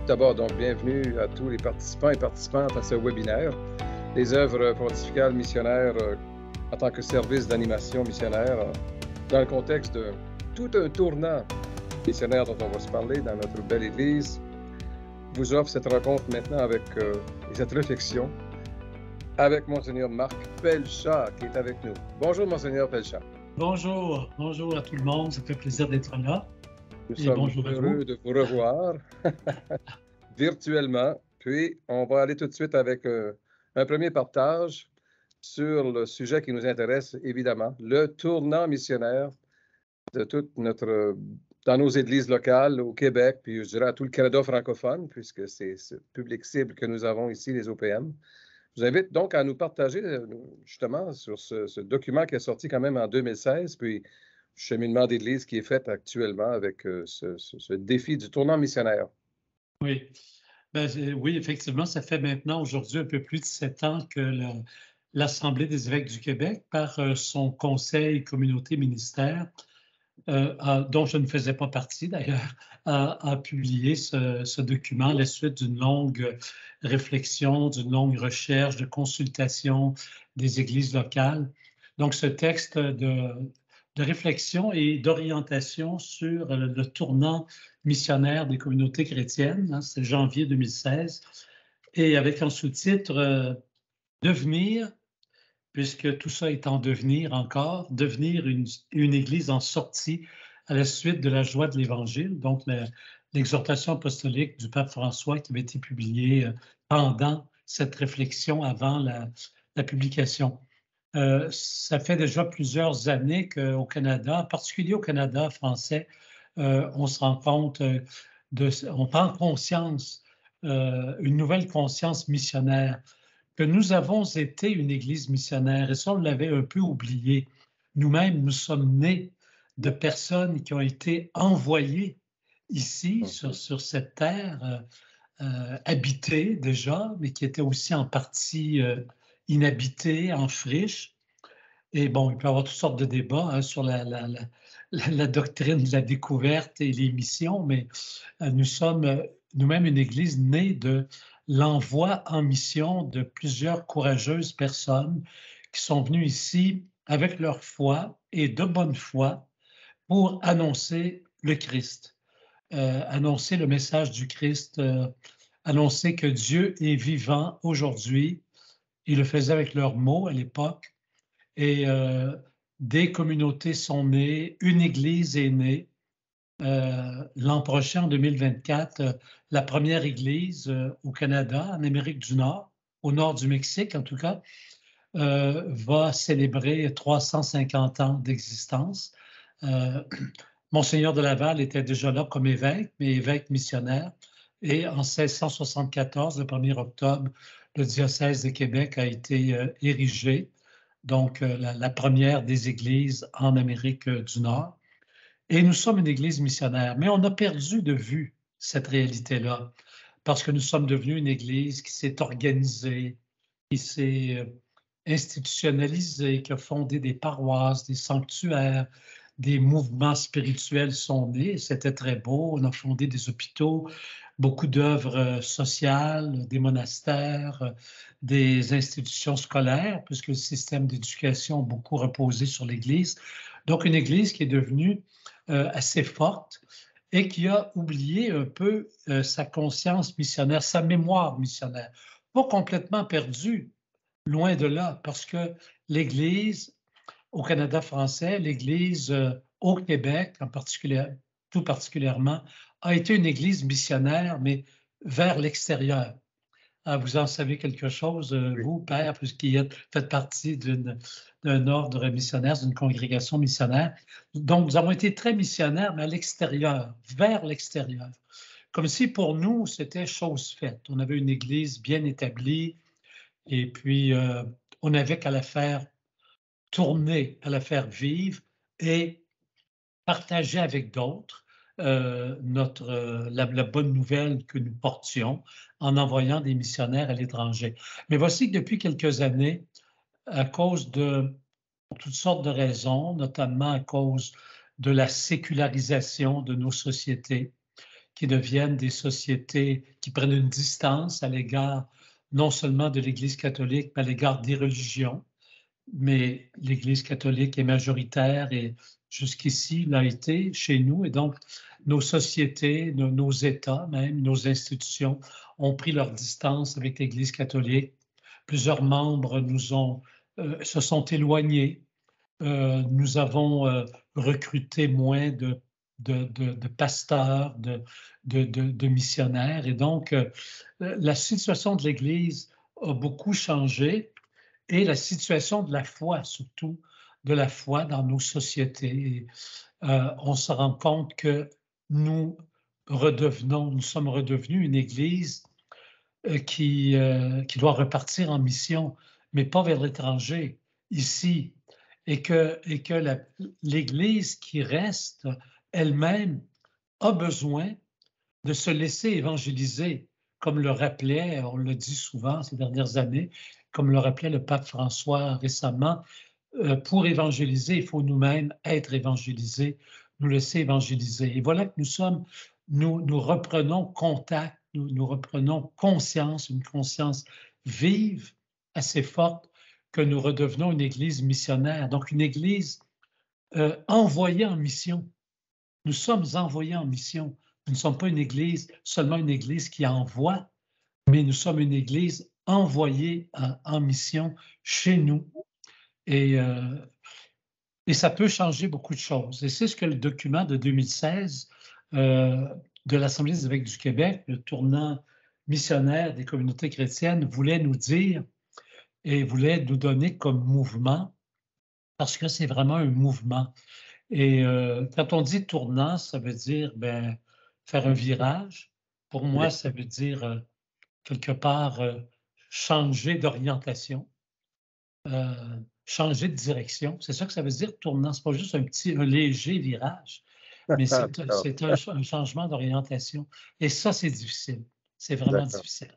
d'abord, donc, bienvenue à tous les participants et participantes à ce webinaire. Les œuvres pontificales missionnaires en tant que service d'animation missionnaire dans le contexte de tout un tournant missionnaire dont on va se parler dans notre belle Église. Je vous offre cette rencontre maintenant avec cette réflexion avec Monseigneur Marc Pelchat qui est avec nous. Bonjour, Monseigneur Pelchat. Bonjour à tout le monde, ça fait plaisir d'être là. Nous sommes heureux de vous revoir virtuellement. Puis, on va aller tout de suite avec un premier partage sur le sujet qui nous intéresse, évidemment, le tournant missionnaire de toute dans nos églises locales au Québec, puis je dirais à tout le Canada francophone, puisque c'est ce public cible que nous avons ici, les OPM. Je vous invite donc à nous partager justement sur ce document qui est sorti quand même en 2016, puis le cheminement d'Église qui est fait actuellement avec ce défi du tournant missionnaire. Oui. Oui, effectivement, ça fait maintenant aujourd'hui un peu plus de 7 ans que l'Assemblée des évêques du Québec, par son conseil communauté ministère, dont je ne faisais pas partie d'ailleurs, a publié ce document à la suite d'une longue réflexion, d'une longue recherche, de consultation des églises locales. Donc, ce texte de réflexion et d'orientation sur le tournant missionnaire des communautés chrétiennes, hein, c'est janvier 2016, et avec en sous-titre Devenir, puisque tout ça est en devenir encore, devenir une Église en sortie à la suite de la joie de l'Évangile, donc l'exhortation apostolique du pape François qui avait été publiée pendant cette réflexion avant la publication. Ça fait déjà plusieurs années qu'au Canada, en particulier au Canada français, on se rend compte, on prend conscience, une nouvelle conscience missionnaire, que nous avons été une Église missionnaire, et ça, on l'avait un peu oublié. Nous-mêmes, nous sommes nés de personnes qui ont été envoyées ici, sur cette terre, habitée déjà, mais qui était aussi en partie inhabitée, en friche. Et bon, il peut y avoir toutes sortes de débats hein, sur la doctrine de la découverte et les missions, mais nous sommes nous-mêmes une Église née de l'envoi en mission de plusieurs courageuses personnes qui sont venues ici avec leur foi et de bonne foi pour annoncer le Christ, annoncer le message du Christ, annoncer que Dieu est vivant aujourd'hui. Ils le faisaient avec leurs mots à l'époque. Et des communautés sont nées, une Église est née. L'an prochain, en 2024, la première Église au Canada, en Amérique du Nord, au nord du Mexique en tout cas, va célébrer 350 ans d'existence. Monseigneur de Laval était déjà là comme évêque, mais évêque missionnaire. Et en 1674, le 1er octobre, le diocèse de Québec a été érigé, donc la première des églises en Amérique du Nord. Et nous sommes une Église missionnaire, mais on a perdu de vue cette réalité-là, parce que nous sommes devenus une Église qui s'est organisée, qui s'est institutionnalisée, qui a fondé des paroisses, des sanctuaires, des mouvements spirituels sont nés, c'était très beau, on a fondé des hôpitaux, beaucoup d'œuvres sociales, des monastères, des institutions scolaires, puisque le système d'éducation a beaucoup reposé sur l'Église. Donc une Église qui est devenue assez forte et qui a oublié un peu sa conscience missionnaire, sa mémoire missionnaire. Pas complètement perdue, loin de là, parce que l'Église au Canada français, l'Église au Québec, tout particulièrement, a été une Église missionnaire, mais vers l'extérieur. Vous en savez quelque chose, vous, Père, puisqu'il fait partie d'un ordre missionnaire, d'une congrégation missionnaire. Donc, nous avons été très missionnaires, mais à l'extérieur, vers l'extérieur. Comme si pour nous, c'était chose faite. On avait une Église bien établie et puis on n'avait qu'à la faire tourner, à la faire vivre et partager avec d'autres la bonne nouvelle que nous portions en envoyant des missionnaires à l'étranger. Mais voici que depuis quelques années, à cause de toutes sortes de raisons, notamment à cause de la sécularisation de nos sociétés, qui deviennent des sociétés qui prennent une distance à l'égard non seulement de l'Église catholique, mais à l'égard des religions. Mais l'Église catholique est majoritaire et jusqu'ici l'a été chez nous. Et donc, nos sociétés, nos États même, nos institutions ont pris leur distance avec l'Église catholique. Plusieurs membres se sont éloignés. Nous avons recruté moins de pasteurs, de missionnaires. Et donc, la situation de l'Église a beaucoup changé et la situation de la foi, surtout de la foi dans nos sociétés. On se rend compte que nous sommes redevenus une Église qui doit repartir en mission, mais pas vers l'étranger, ici, et que l'Église qui reste elle-même a besoin de se laisser évangéliser, comme le rappelait, on le dit souvent ces dernières années, comme le rappelait le pape François récemment, pour évangéliser, il faut nous-mêmes être évangélisés, nous laisser évangéliser. Et voilà que nous reprenons contact, nous reprenons conscience, une conscience vive, assez forte, que nous redevenons une Église missionnaire, donc une Église envoyée en mission. Nous sommes envoyés en mission. Nous ne sommes pas seulement une Église qui envoie, mais nous sommes une Église envoyée en mission chez nous. Et ça peut changer beaucoup de choses. Et c'est ce que le document de 2016 de l'Assemblée des évêques du Québec, le tournant missionnaire des communautés chrétiennes, voulait nous dire et voulait nous donner comme mouvement, parce que c'est vraiment un mouvement. Et quand on dit tournant, ça veut dire faire un virage. Pour moi, ça veut dire quelque part changer d'orientation, changer de direction. C'est ça que ça veut dire tournant. Ce n'est pas juste un léger virage, mais c'est un changement d'orientation. Et ça, c'est difficile. C'est vraiment difficile.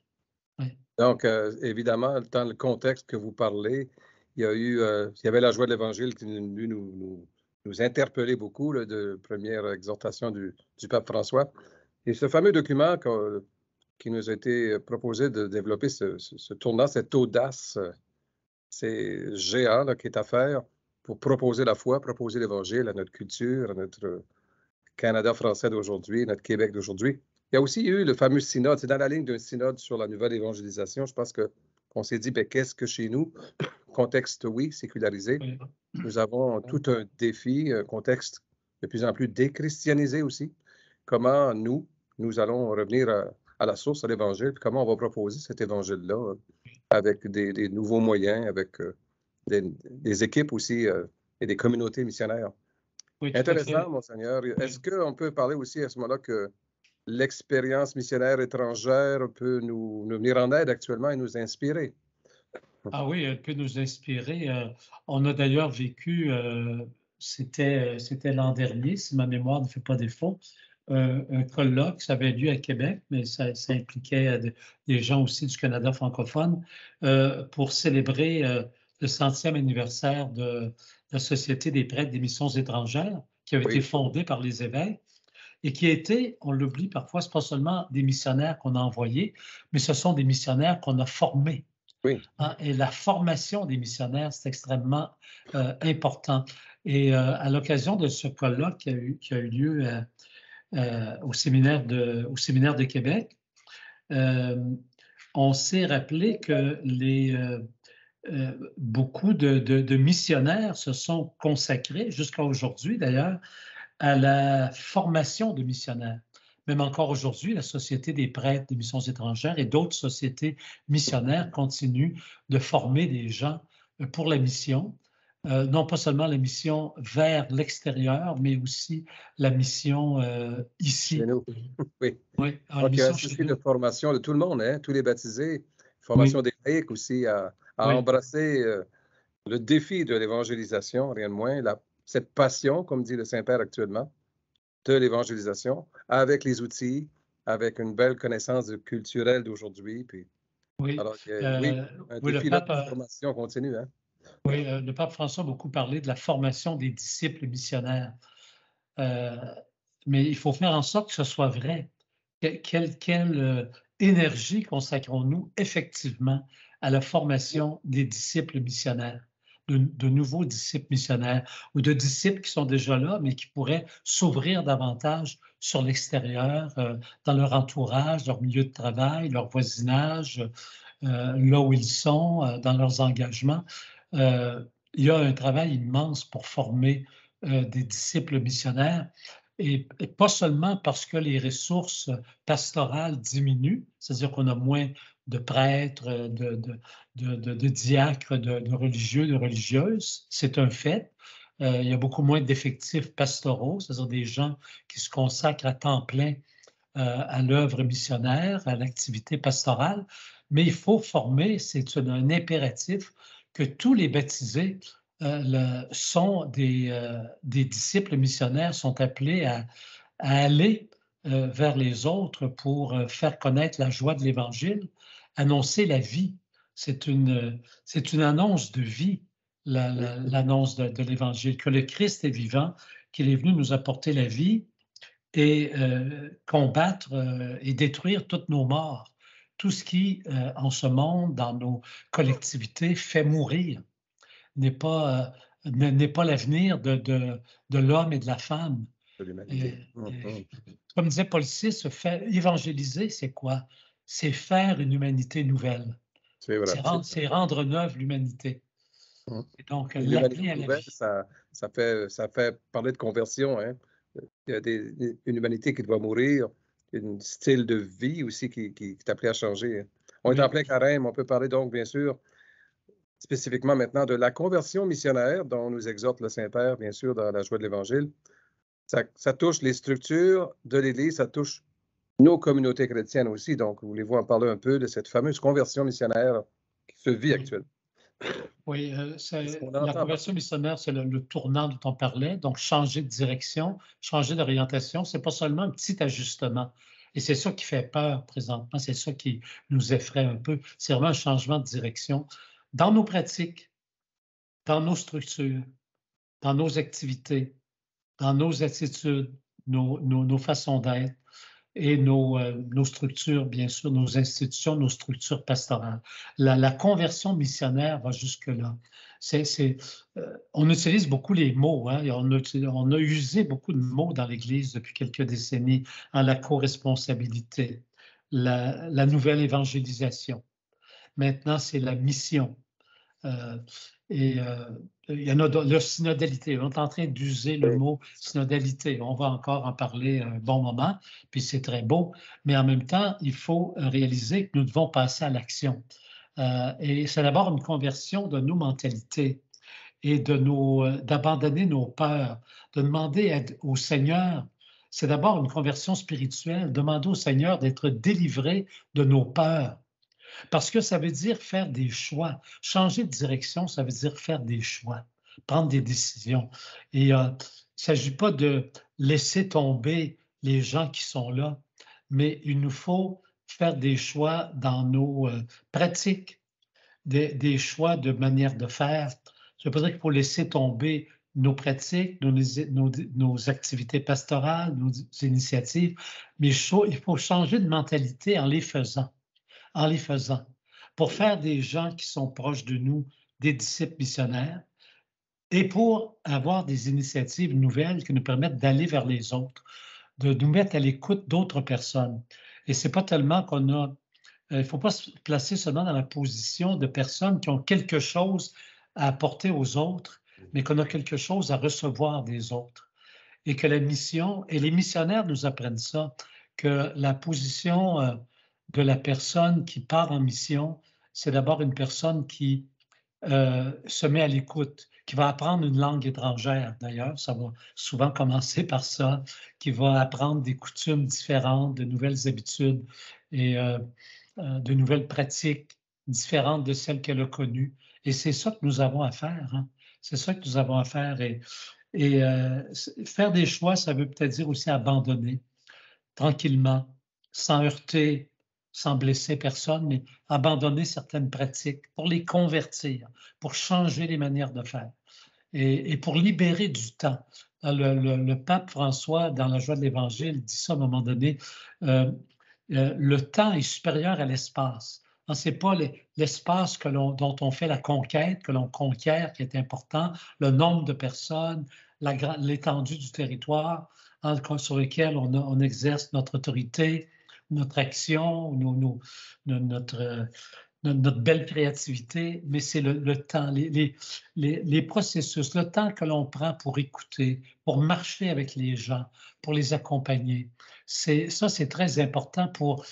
Ouais. Donc, évidemment, dans le contexte que vous parlez, il y avait la joie de l'Évangile qui est venue nous interpeller beaucoup, là, de première exhortation du pape François. Et ce fameux document qui nous a été proposé de développer, ce tournant, cette audace, c'est géant là, qui est à faire pour proposer la foi, proposer l'Évangile à notre culture, à notre Canada français d'aujourd'hui, notre Québec d'aujourd'hui. Il y a aussi eu le fameux synode. C'est dans la ligne d'un synode sur la nouvelle évangélisation. Je pense qu'on s'est dit, qu'est-ce que chez nous, contexte, oui, sécularisé, nous avons tout un défi, un contexte de plus en plus déchristianisé aussi. Comment nous allons revenir à la source, à l'Évangile, puis comment on va proposer cet Évangile-là avec des nouveaux moyens, avec des équipes aussi et des communautés missionnaires. Oui, intéressant, Monseigneur. Est-ce qu'on peut parler aussi à ce moment-là que l'expérience missionnaire étrangère peut nous venir en aide actuellement et nous inspirer? Ah oui, elle peut nous inspirer. On a d'ailleurs vécu, c'était l'an dernier, si ma mémoire ne fait pas défaut, un colloque, ça avait lieu à Québec, mais ça impliquait des gens aussi du Canada francophone, pour célébrer le 100e anniversaire de la Société des prêtres des missions étrangères, qui avait été fondée par les évêques et qui a été, on l'oublie parfois, ce n'est pas seulement des missionnaires qu'on a envoyés, mais ce sont des missionnaires qu'on a formés. Oui. Et la formation des missionnaires, c'est extrêmement important. Et à l'occasion de ce colloque qui a eu lieu au séminaire de Québec, on s'est rappelé que beaucoup de missionnaires se sont consacrés, jusqu'à aujourd'hui d'ailleurs, à la formation de missionnaires. Même encore aujourd'hui, la Société des prêtres des missions étrangères et d'autres sociétés missionnaires continuent de former des gens pour la mission, non pas seulement la mission vers l'extérieur, mais aussi la mission ici. Chez nous. Oui. Oui, donc, il y a un souci de formation de tout le monde, hein, tous les baptisés, formation des laïcs aussi, à embrasser le défi de l'évangélisation, rien de moins, cette passion, comme dit le Saint-Père actuellement, de l'évangélisation, avec les outils, avec une belle connaissance culturelle d'aujourd'hui. Puis, alors, un défi de formation continue. Hein? Oui, le pape François a beaucoup parlé de la formation des disciples missionnaires. Mais il faut faire en sorte que ce soit vrai. Quelle énergie consacrons-nous effectivement à la formation des disciples missionnaires, de nouveaux disciples missionnaires ou de disciples qui sont déjà là, mais qui pourraient s'ouvrir davantage sur l'extérieur, dans leur entourage, leur milieu de travail, leur voisinage, là où ils sont, dans leurs engagements. Il y a un travail immense pour former des disciples missionnaires. Et pas seulement parce que les ressources pastorales diminuent, c'est-à-dire qu'on a moins de prêtres, de diacres, de religieux, de religieuses, c'est un fait. Il y a beaucoup moins d'effectifs pastoraux, c'est-à-dire des gens qui se consacrent à temps plein à l'œuvre missionnaire, à l'activité pastorale, mais il faut former, c'est un impératif, que tous les baptisés sont des disciples missionnaires, sont appelés à aller vers les autres pour faire connaître la joie de l'Évangile, annoncer la vie. C'est une annonce de vie, l'annonce de l'Évangile, que le Christ est vivant, qu'il est venu nous apporter la vie et combattre et détruire toutes nos morts. Tout ce qui, en ce monde, dans nos collectivités, fait mourir, n'est pas l'avenir de l'homme et de la femme. De l'humanité. Comme disait Paul VI, se faire évangéliser, c'est quoi? C'est faire une humanité nouvelle. C'est vrai. C'est rendre neuve l'humanité. Et donc, l'appeler à la vie. Ça fait parler de conversion, hein? Il y a une humanité qui doit mourir, un style de vie aussi qui est appelé à changer. On est en plein carême, on peut parler donc, bien sûr, spécifiquement maintenant de la conversion missionnaire dont nous exhorte le Saint-Père, bien sûr, dans la joie de l'Évangile. Ça touche les structures de l'Église, ça touche nos communautés chrétiennes aussi. Donc, voulez-vous en parler un peu de cette fameuse conversion missionnaire qui se vit actuellement? Oui, la conversion missionnaire, c'est le tournant dont on parlait. Donc, changer de direction, changer d'orientation, c'est pas seulement un petit ajustement. Et c'est ça qui fait peur présentement, c'est ça qui nous effraie un peu. C'est vraiment un changement de direction dans nos pratiques, dans nos structures, dans nos activités, dans nos attitudes, nos façons d'être et nos structures, bien sûr, nos institutions, nos structures pastorales. La conversion missionnaire va jusque-là. On utilise beaucoup les mots, hein, et on a usé beaucoup de mots dans l'Église depuis quelques décennies, en la co-responsabilité, la nouvelle évangélisation. Maintenant, c'est la mission. Il y en a la synodalité. On est en train d'user le mot synodalité. On va encore en parler un bon moment, puis c'est très beau. Mais en même temps, il faut réaliser que nous devons passer à l'action. Et c'est d'abord une conversion de nos mentalités et d'abandonner nos peurs, de demander au Seigneur. C'est d'abord une conversion spirituelle, demander au Seigneur d'être délivré de nos peurs. Parce que ça veut dire faire des choix. Changer de direction, ça veut dire faire des choix, prendre des décisions. Et il ne s'agit pas de laisser tomber les gens qui sont là, mais il nous faut faire des choix dans nos pratiques, des choix de manière de faire. Ça veut pas dire qu'il faut laisser tomber nos pratiques, nos activités pastorales, nos initiatives, mais il faut changer de mentalité en les faisant. Pour faire des gens qui sont proches de nous, des disciples missionnaires, et pour avoir des initiatives nouvelles qui nous permettent d'aller vers les autres, de nous mettre à l'écoute d'autres personnes. Et c'est pas tellement il ne faut pas se placer seulement dans la position de personnes qui ont quelque chose à apporter aux autres, mais qu'on a quelque chose à recevoir des autres. Et que la mission, et les missionnaires nous apprennent ça, que la position de la personne qui part en mission, c'est d'abord une personne qui se met à l'écoute, qui va apprendre une langue étrangère. D'ailleurs, ça va souvent commencer par ça, qui va apprendre des coutumes différentes, de nouvelles habitudes et de nouvelles pratiques différentes de celles qu'elle a connues. Et c'est ça que nous avons à faire. Hein? C'est ça que nous avons à faire. Et faire des choix, ça veut peut-être dire aussi abandonner tranquillement, sans heurter, sans blesser personne, mais abandonner certaines pratiques pour les convertir, pour changer les manières de faire et pour libérer du temps. Le pape François, dans la Joie de l'Évangile, dit ça à un moment donné, le temps est supérieur à l'espace. Ce n'est pas l'espace dont on fait la conquête, que l'on conquiert, qui est important, le nombre de personnes, l'étendue du territoire sur lequel on exerce notre autorité, notre action, notre belle créativité, mais c'est le temps, les processus, le temps que l'on prend pour écouter, pour marcher avec les gens, pour les accompagner. C'est très important pour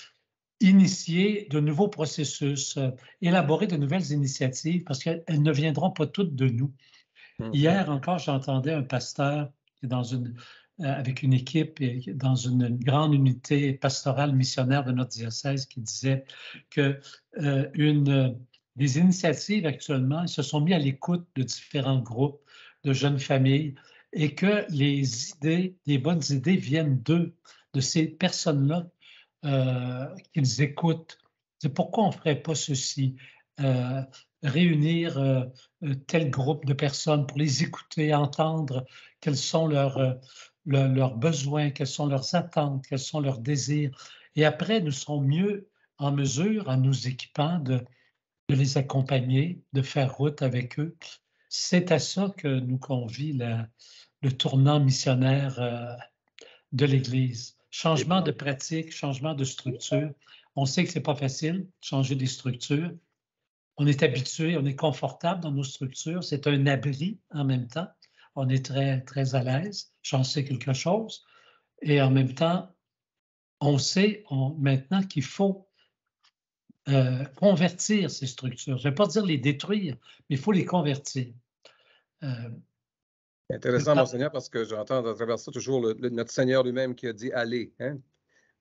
initier de nouveaux processus, élaborer de nouvelles initiatives, parce qu'elles ne viendront pas toutes de nous. Hier encore, j'entendais un pasteur avec une équipe dans une grande unité pastorale missionnaire de notre diocèse qui disait que des initiatives actuellement, ils se sont mis à l'écoute de différents groupes de jeunes familles et que les bonnes idées viennent d'eux, de ces personnes-là qu'ils écoutent. C'est pourquoi on ne ferait pas ceci, réunir tel groupe de personnes pour les écouter, entendre quels sont leurs besoins, quelles sont leurs attentes, quels sont leurs désirs. Et après, nous serons mieux en mesure, en nous équipant, de les accompagner, de faire route avec eux. C'est à ça que nous convie le tournant missionnaire de l'Église. Changement de pratique, changement de structure. On sait que ce n'est pas facile, changer des structures. On est habitué, on est confortable dans nos structures. C'est un abri en même temps. On est très, très à l'aise. J'en sais quelque chose. Et en même temps, on sait maintenant qu'il faut convertir ces structures. Je ne vais pas dire les détruire, mais il faut les convertir. Intéressant, Monseigneur, parce que j'entends à travers ça toujours notre Seigneur lui-même qui a dit « allez ».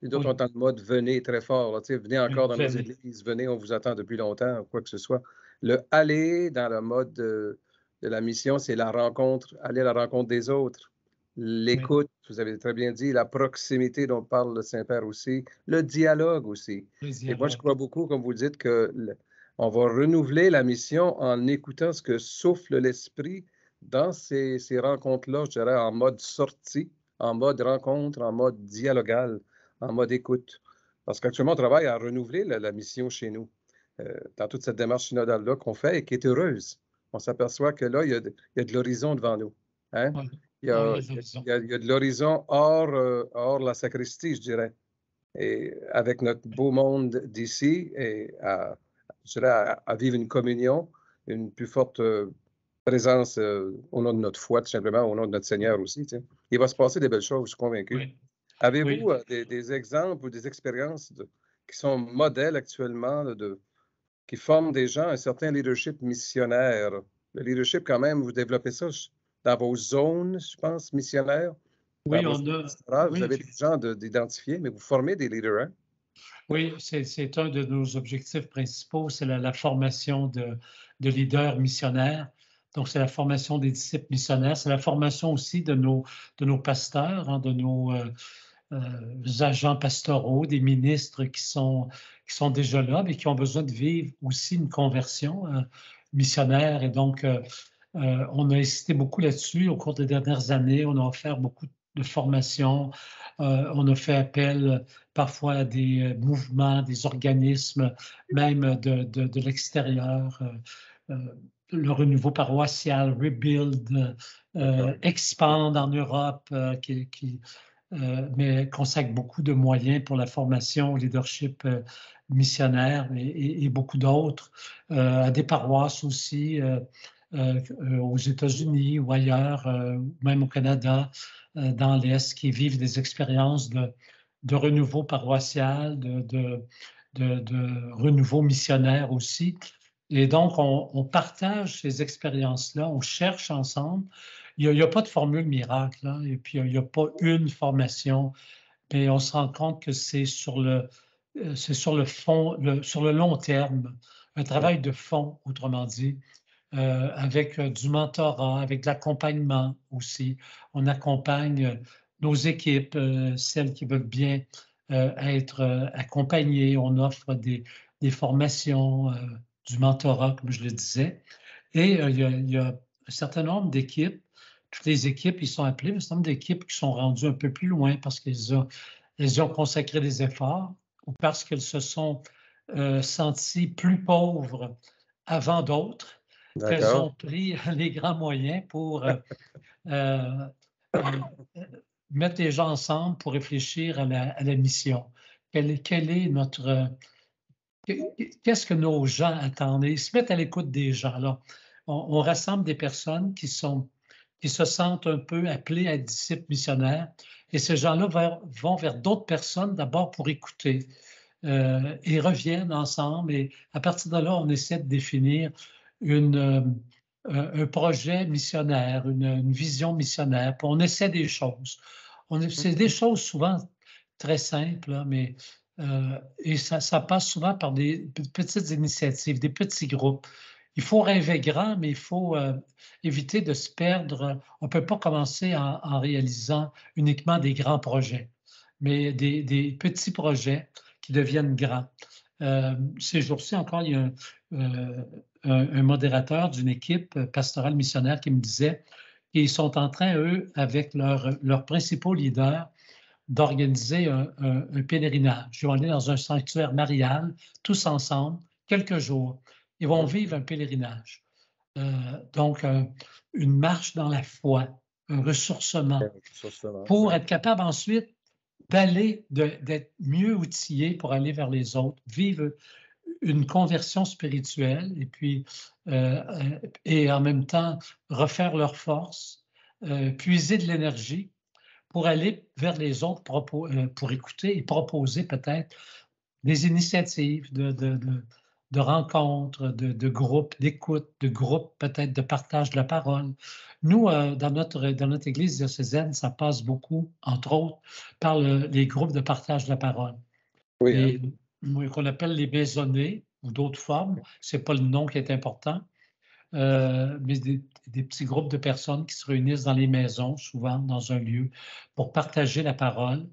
Les autres ont le mode « venez » très fort. Là, venez encore dans nos églises, venez, on vous attend depuis longtemps, quoi que ce soit. Le « aller » dans le mode de la mission, c'est la rencontre, aller à la rencontre des autres. L'écoute, vous avez très bien dit, la proximité dont parle le Saint-Père aussi, le dialogue aussi. Et moi, je crois beaucoup, comme vous dites, qu'on va renouveler la mission en écoutant ce que souffle l'Esprit dans ces rencontres-là, je dirais, en mode sortie, en mode rencontre, en mode dialogal, en mode écoute. Parce qu'actuellement, on travaille à renouveler la mission chez nous, dans toute cette démarche synodale-là qu'on fait et qui est heureuse. On s'aperçoit que là, il y a de l'horizon devant nous. Hein? Oui. Il y a de l'horizon hors la sacristie, je dirais. Et avec notre beau monde d'ici, et je dirais à vivre une communion, une plus forte présence au nom de notre foi, tout simplement, au nom de notre Seigneur aussi. Tu sais. Il va se passer des belles choses, je suis convaincu. Oui. Avez-vous des exemples ou des expériences qui sont modèles actuellement, qui forment des gens un certain leadership missionnaire? Le leadership, quand même, vous développez ça dans vos zones, je pense, missionnaires. Oui, vous avez des gens d'identifier, mais vous formez des leaders, hein? Oui, c'est un de nos objectifs principaux, c'est la formation de leaders missionnaires. Donc, c'est la formation des disciples missionnaires, c'est la formation aussi de nos pasteurs, de nos agents pastoraux, des ministres qui sont déjà là, mais qui ont besoin de vivre aussi une conversion missionnaire. Et donc, on a insisté beaucoup là-dessus au cours des dernières années. On a offert beaucoup de formations. On a fait appel parfois à des mouvements, des organismes, même de l'extérieur. Le renouveau paroissial, Rebuild, Expand en Europe, mais consacre beaucoup de moyens pour la formation, le leadership missionnaire et beaucoup d'autres, à des paroisses aussi, aux États-Unis ou ailleurs, même au Canada, dans l'Est, qui vivent des expériences de renouveau paroissial, de renouveau missionnaire aussi. Et donc, on partage ces expériences-là, on cherche ensemble. Il n'y a pas de formule miracle, hein, et puis il n'y a pas une formation, mais on se rend compte que c'est sur le fond, sur le long terme, un travail de fond, autrement dit, avec du mentorat, avec de l'accompagnement aussi. On accompagne nos équipes, celles qui veulent bien être accompagnées. On offre des formations, du mentorat, comme je le disais. Et il y a un certain nombre d'équipes, toutes les équipes, ils sont appelés, mais c'est nombre d'équipes qui sont rendues un peu plus loin parce qu'elles ont consacré des efforts ou parce qu'elles se sont senties plus pauvres avant d'autres, qu'elles ont pris les grands moyens pour mettre les gens ensemble pour réfléchir à la mission. Quelle est notre... Qu'est-ce que nos gens attendent? Ils se mettent à l'écoute des gens. Alors, on rassemble des personnes qui se sentent un peu appelées à être disciples missionnaires. Et ces gens-là vont vers d'autres personnes d'abord pour écouter. Et reviennent ensemble. Et à partir de là, on essaie de définir un projet missionnaire, une vision missionnaire. Puis on essaie des choses. C'est des choses souvent très simples, là, mais et ça passe souvent par des petites initiatives, des petits groupes. Il faut rêver grand, mais il faut éviter de se perdre. On ne peut pas commencer en réalisant uniquement des grands projets, mais des petits projets qui deviennent grands. Ces jours-ci encore, il y a un modérateur d'une équipe pastorale missionnaire qui me disait qu'ils sont en train, eux, avec leurs principaux leaders, d'organiser un pèlerinage. Ils vont aller dans un sanctuaire marial, tous ensemble, quelques jours. Ils vont vivre un pèlerinage. Donc, une marche dans la foi, un ressourcement, pour être capable ensuite d'être mieux outillés pour aller vers les autres, vivre une conversion spirituelle et puis et en même temps refaire leur force, puiser de l'énergie pour aller vers les autres pour écouter et proposer peut-être des initiatives de rencontres, de groupes, d'écoute, de groupes peut-être de partage de la parole. Nous, dans notre Église diocésaine, ça passe beaucoup, entre autres, par les groupes de partage de la parole. Oui, qu'on appelle les maisonnées ou d'autres formes. Ce n'est pas le nom qui est important, mais des petits groupes de personnes qui se réunissent dans les maisons, souvent dans un lieu, pour partager la parole.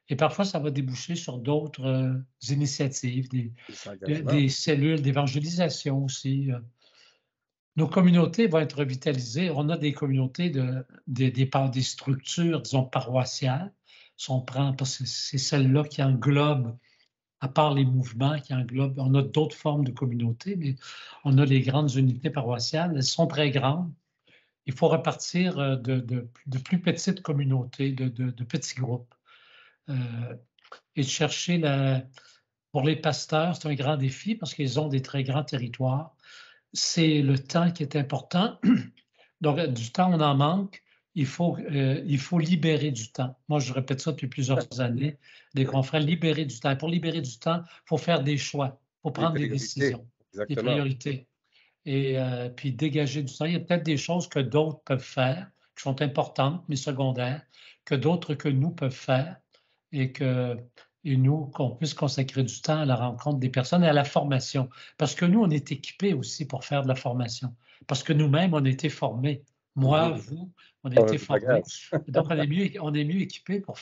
Et parfois, ça va déboucher sur d'autres initiatives, des cellules d'évangélisation aussi. Nos communautés vont être revitalisées. On a des communautés des structures, disons, paroissiales. Si on prend, parce que c'est celles-là qui englobent, à part les mouvements qui englobent, on a d'autres formes de communautés, mais on a les grandes unités paroissiales. Elles sont très grandes. Il faut repartir de plus petites communautés, de petits groupes. Et de chercher pour les pasteurs, c'est un grand défi parce qu'ils ont des très grands territoires. C'est le temps qui est important. Donc, du temps, on en manque. Il faut libérer du temps. Moi, je répète ça depuis plusieurs années. Des confrères, libérer du temps. Et pour libérer du temps, il faut faire des choix. Il faut prendre des décisions, des priorités. Et puis dégager du temps. Il y a peut-être des choses que d'autres peuvent faire, qui sont importantes, mais secondaires, que d'autres que nous peuvent faire. Et nous, qu'on puisse consacrer du temps à la rencontre des personnes et à la formation. Parce que nous, on est équipés aussi pour faire de la formation. Parce que nous-mêmes, on a été formés. Moi, vous, on a été formés. Donc, on est mieux équipés pour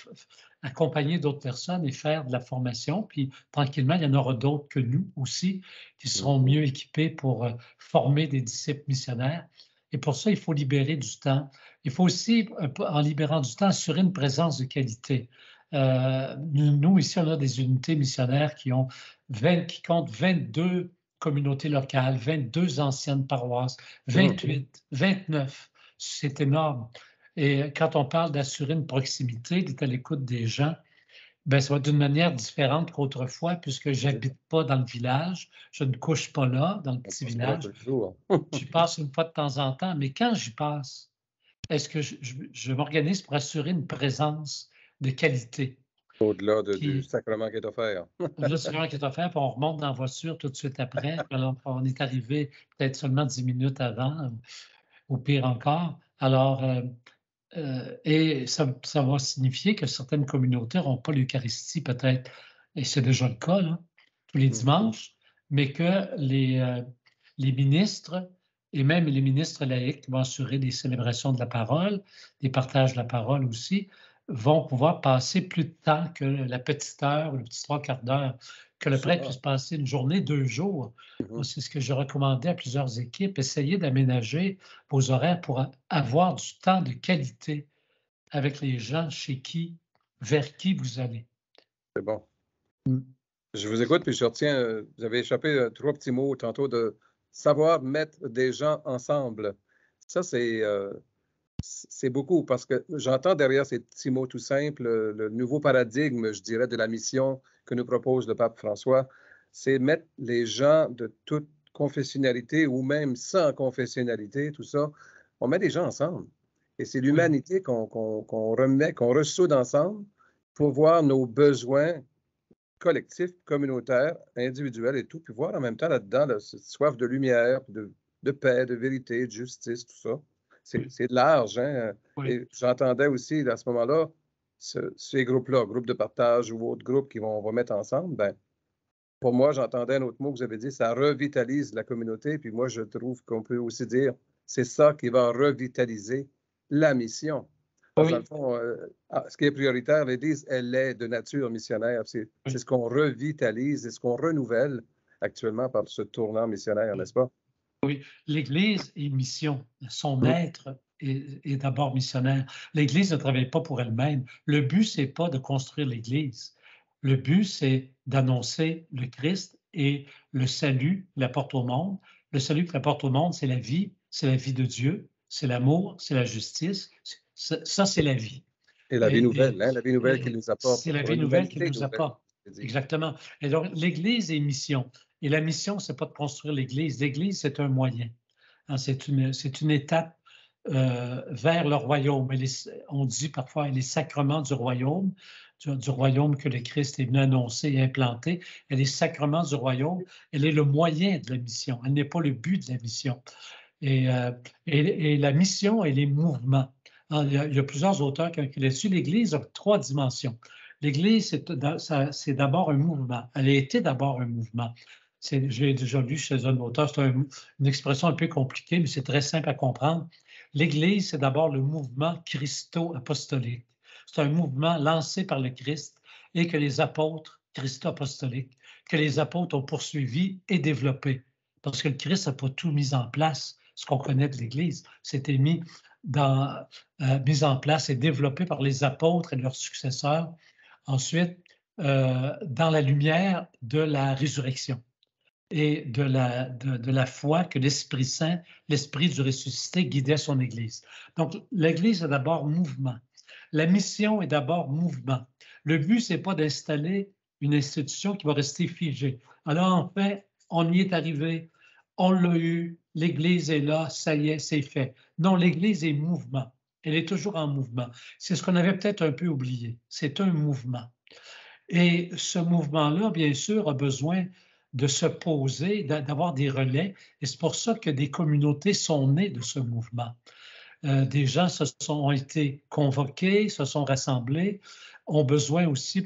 accompagner d'autres personnes et faire de la formation. Puis, tranquillement, il y en aura d'autres que nous aussi qui seront mieux équipés pour former des disciples missionnaires. Et pour ça, il faut libérer du temps. Il faut aussi, en libérant du temps, assurer une présence de qualité. Nous, ici, on a des unités missionnaires qui comptent 22 communautés locales, 22 anciennes paroisses, 28, 29. C'est énorme. Et quand on parle d'assurer une proximité, d'être à l'écoute des gens, ben, ça va d'une manière différente qu'autrefois, puisque je n'habite pas dans le village, je ne couche pas là, dans le petit village. J'y passe une fois de temps en temps, mais quand j'y passe, est-ce que je m'organise pour assurer une présence de qualité? Au-delà du sacrement qui est offert. Au-delà du sacrement qui est offert, puis on remonte dans la voiture tout de suite après. Alors, on est arrivé peut-être seulement 10 minutes avant, ou pire encore. Alors, et ça va signifier que certaines communautés n'auront pas l'Eucharistie peut-être, et c'est déjà le cas, là, tous les dimanches, mais que les ministres, et même les ministres laïcs qui vont assurer des célébrations de la parole, des partages de la parole aussi, vont pouvoir passer plus de temps que la petite heure ou le petit 3/4 d'heure que le prêtre Souvent. puisse passer une journée, 2 jours. Moi, Mhm. c'est ce que je recommandais à plusieurs équipes. Essayez d'aménager vos horaires pour avoir du temps de qualité avec les gens vers qui vous allez. C'est bon. Mm. Je vous écoute, puis je retiens, vous avez échappé 3 petits mots tantôt de savoir mettre des gens ensemble. Ça, c'est beaucoup parce que j'entends derrière ces petits mots tout simples le nouveau paradigme, je dirais, de la mission que nous propose le pape François, c'est mettre les gens de toute confessionnalité ou même sans confessionnalité, tout ça, on met des gens ensemble. Et c'est Oui, l'humanité qu'on remet, qu'on ressoude ensemble pour voir nos besoins collectifs, communautaires, individuels et tout, puis voir en même temps là-dedans cette soif de lumière, de paix, de vérité, de justice, tout ça. oui, C'est large, hein? oui. Et j'entendais aussi à ce moment-là, ces groupes-là, groupes de partage ou autres groupes on va mettre ensemble, ben, pour moi, j'entendais un autre mot que vous avez dit, ça revitalise la communauté. Puis moi, je trouve qu'on peut aussi dire, c'est ça qui va revitaliser la mission. Parce que dans le Oui, fond, ce qui est prioritaire, l'Église, elle est de nature missionnaire. C'est oui, ce qu'on revitalise, c'est ce qu'on renouvelle actuellement par ce tournant missionnaire, oui. n'est-ce pas? Oui. L'Église est mission. Son Hum, maître est d'abord missionnaire. L'Église ne travaille pas pour elle-même. Le but, c'est pas de construire l'Église. Le but, c'est d'annoncer le Christ et le salut, la porte au monde. Le salut qui apporte au monde, c'est la vie de Dieu, c'est l'amour, c'est la justice. Ça, c'est la vie. Et la vie Et, nouvelle, hein? La vie nouvelle qu'il et nous apporte c'est la pour vie une nouvelle qui humanité nous nouvelle, apporte. je veux dire. Exactement. Et donc, l'Église est mission. Et la mission, c'est pas de construire l'Église. L'Église, c'est un moyen. Hein, c'est une étape vers le royaume. On dit parfois les sacrements du royaume que le Christ est venu annoncer et implanter. Et les sacrements du royaume, elle est le moyen de la mission. Elle n'est pas le but de la mission. Et la mission et les mouvements. Hein, il y a plusieurs auteurs qui ont écrit là-dessus. L'Église a 3 dimensions. L'Église, c'est d'abord un mouvement. Elle a été d'abord un mouvement. J'ai déjà lu chez un auteur, c'est une expression un peu compliquée, mais c'est très simple à comprendre. L'Église, c'est d'abord le mouvement christo-apostolique. C'est un mouvement lancé par le Christ et que les apôtres christo-apostoliques, que les apôtres ont poursuivi et développé. Parce que le Christ n'a pas tout mis en place, ce qu'on connaît de l'Église. C'était mis en place et développé par les apôtres et leurs successeurs. Ensuite, dans la lumière de la résurrection et de la foi que l'Esprit Saint, l'Esprit du ressuscité, guidait son Église. Donc, l'Église est d'abord mouvement. La mission est d'abord mouvement. Le but, ce n'est pas d'installer une institution qui va rester figée. Alors, en fait, on y est arrivé, on l'a eu, l'Église est là, ça y est, c'est fait. Non, l'Église est mouvement. Elle est toujours en mouvement. C'est ce qu'on avait peut-être un peu oublié. C'est un mouvement. Et ce mouvement-là, bien sûr, a besoin de se poser, d'avoir des relais. Et c'est pour ça que des communautés sont nées de ce mouvement. Des gens ont été convoqués, se sont rassemblés, ont besoin aussi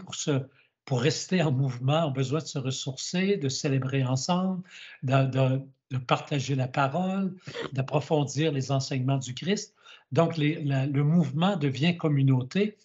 pour rester en mouvement, ont besoin de se ressourcer, de célébrer ensemble, de partager la parole, d'approfondir les enseignements du Christ. Donc, le mouvement devient communauté.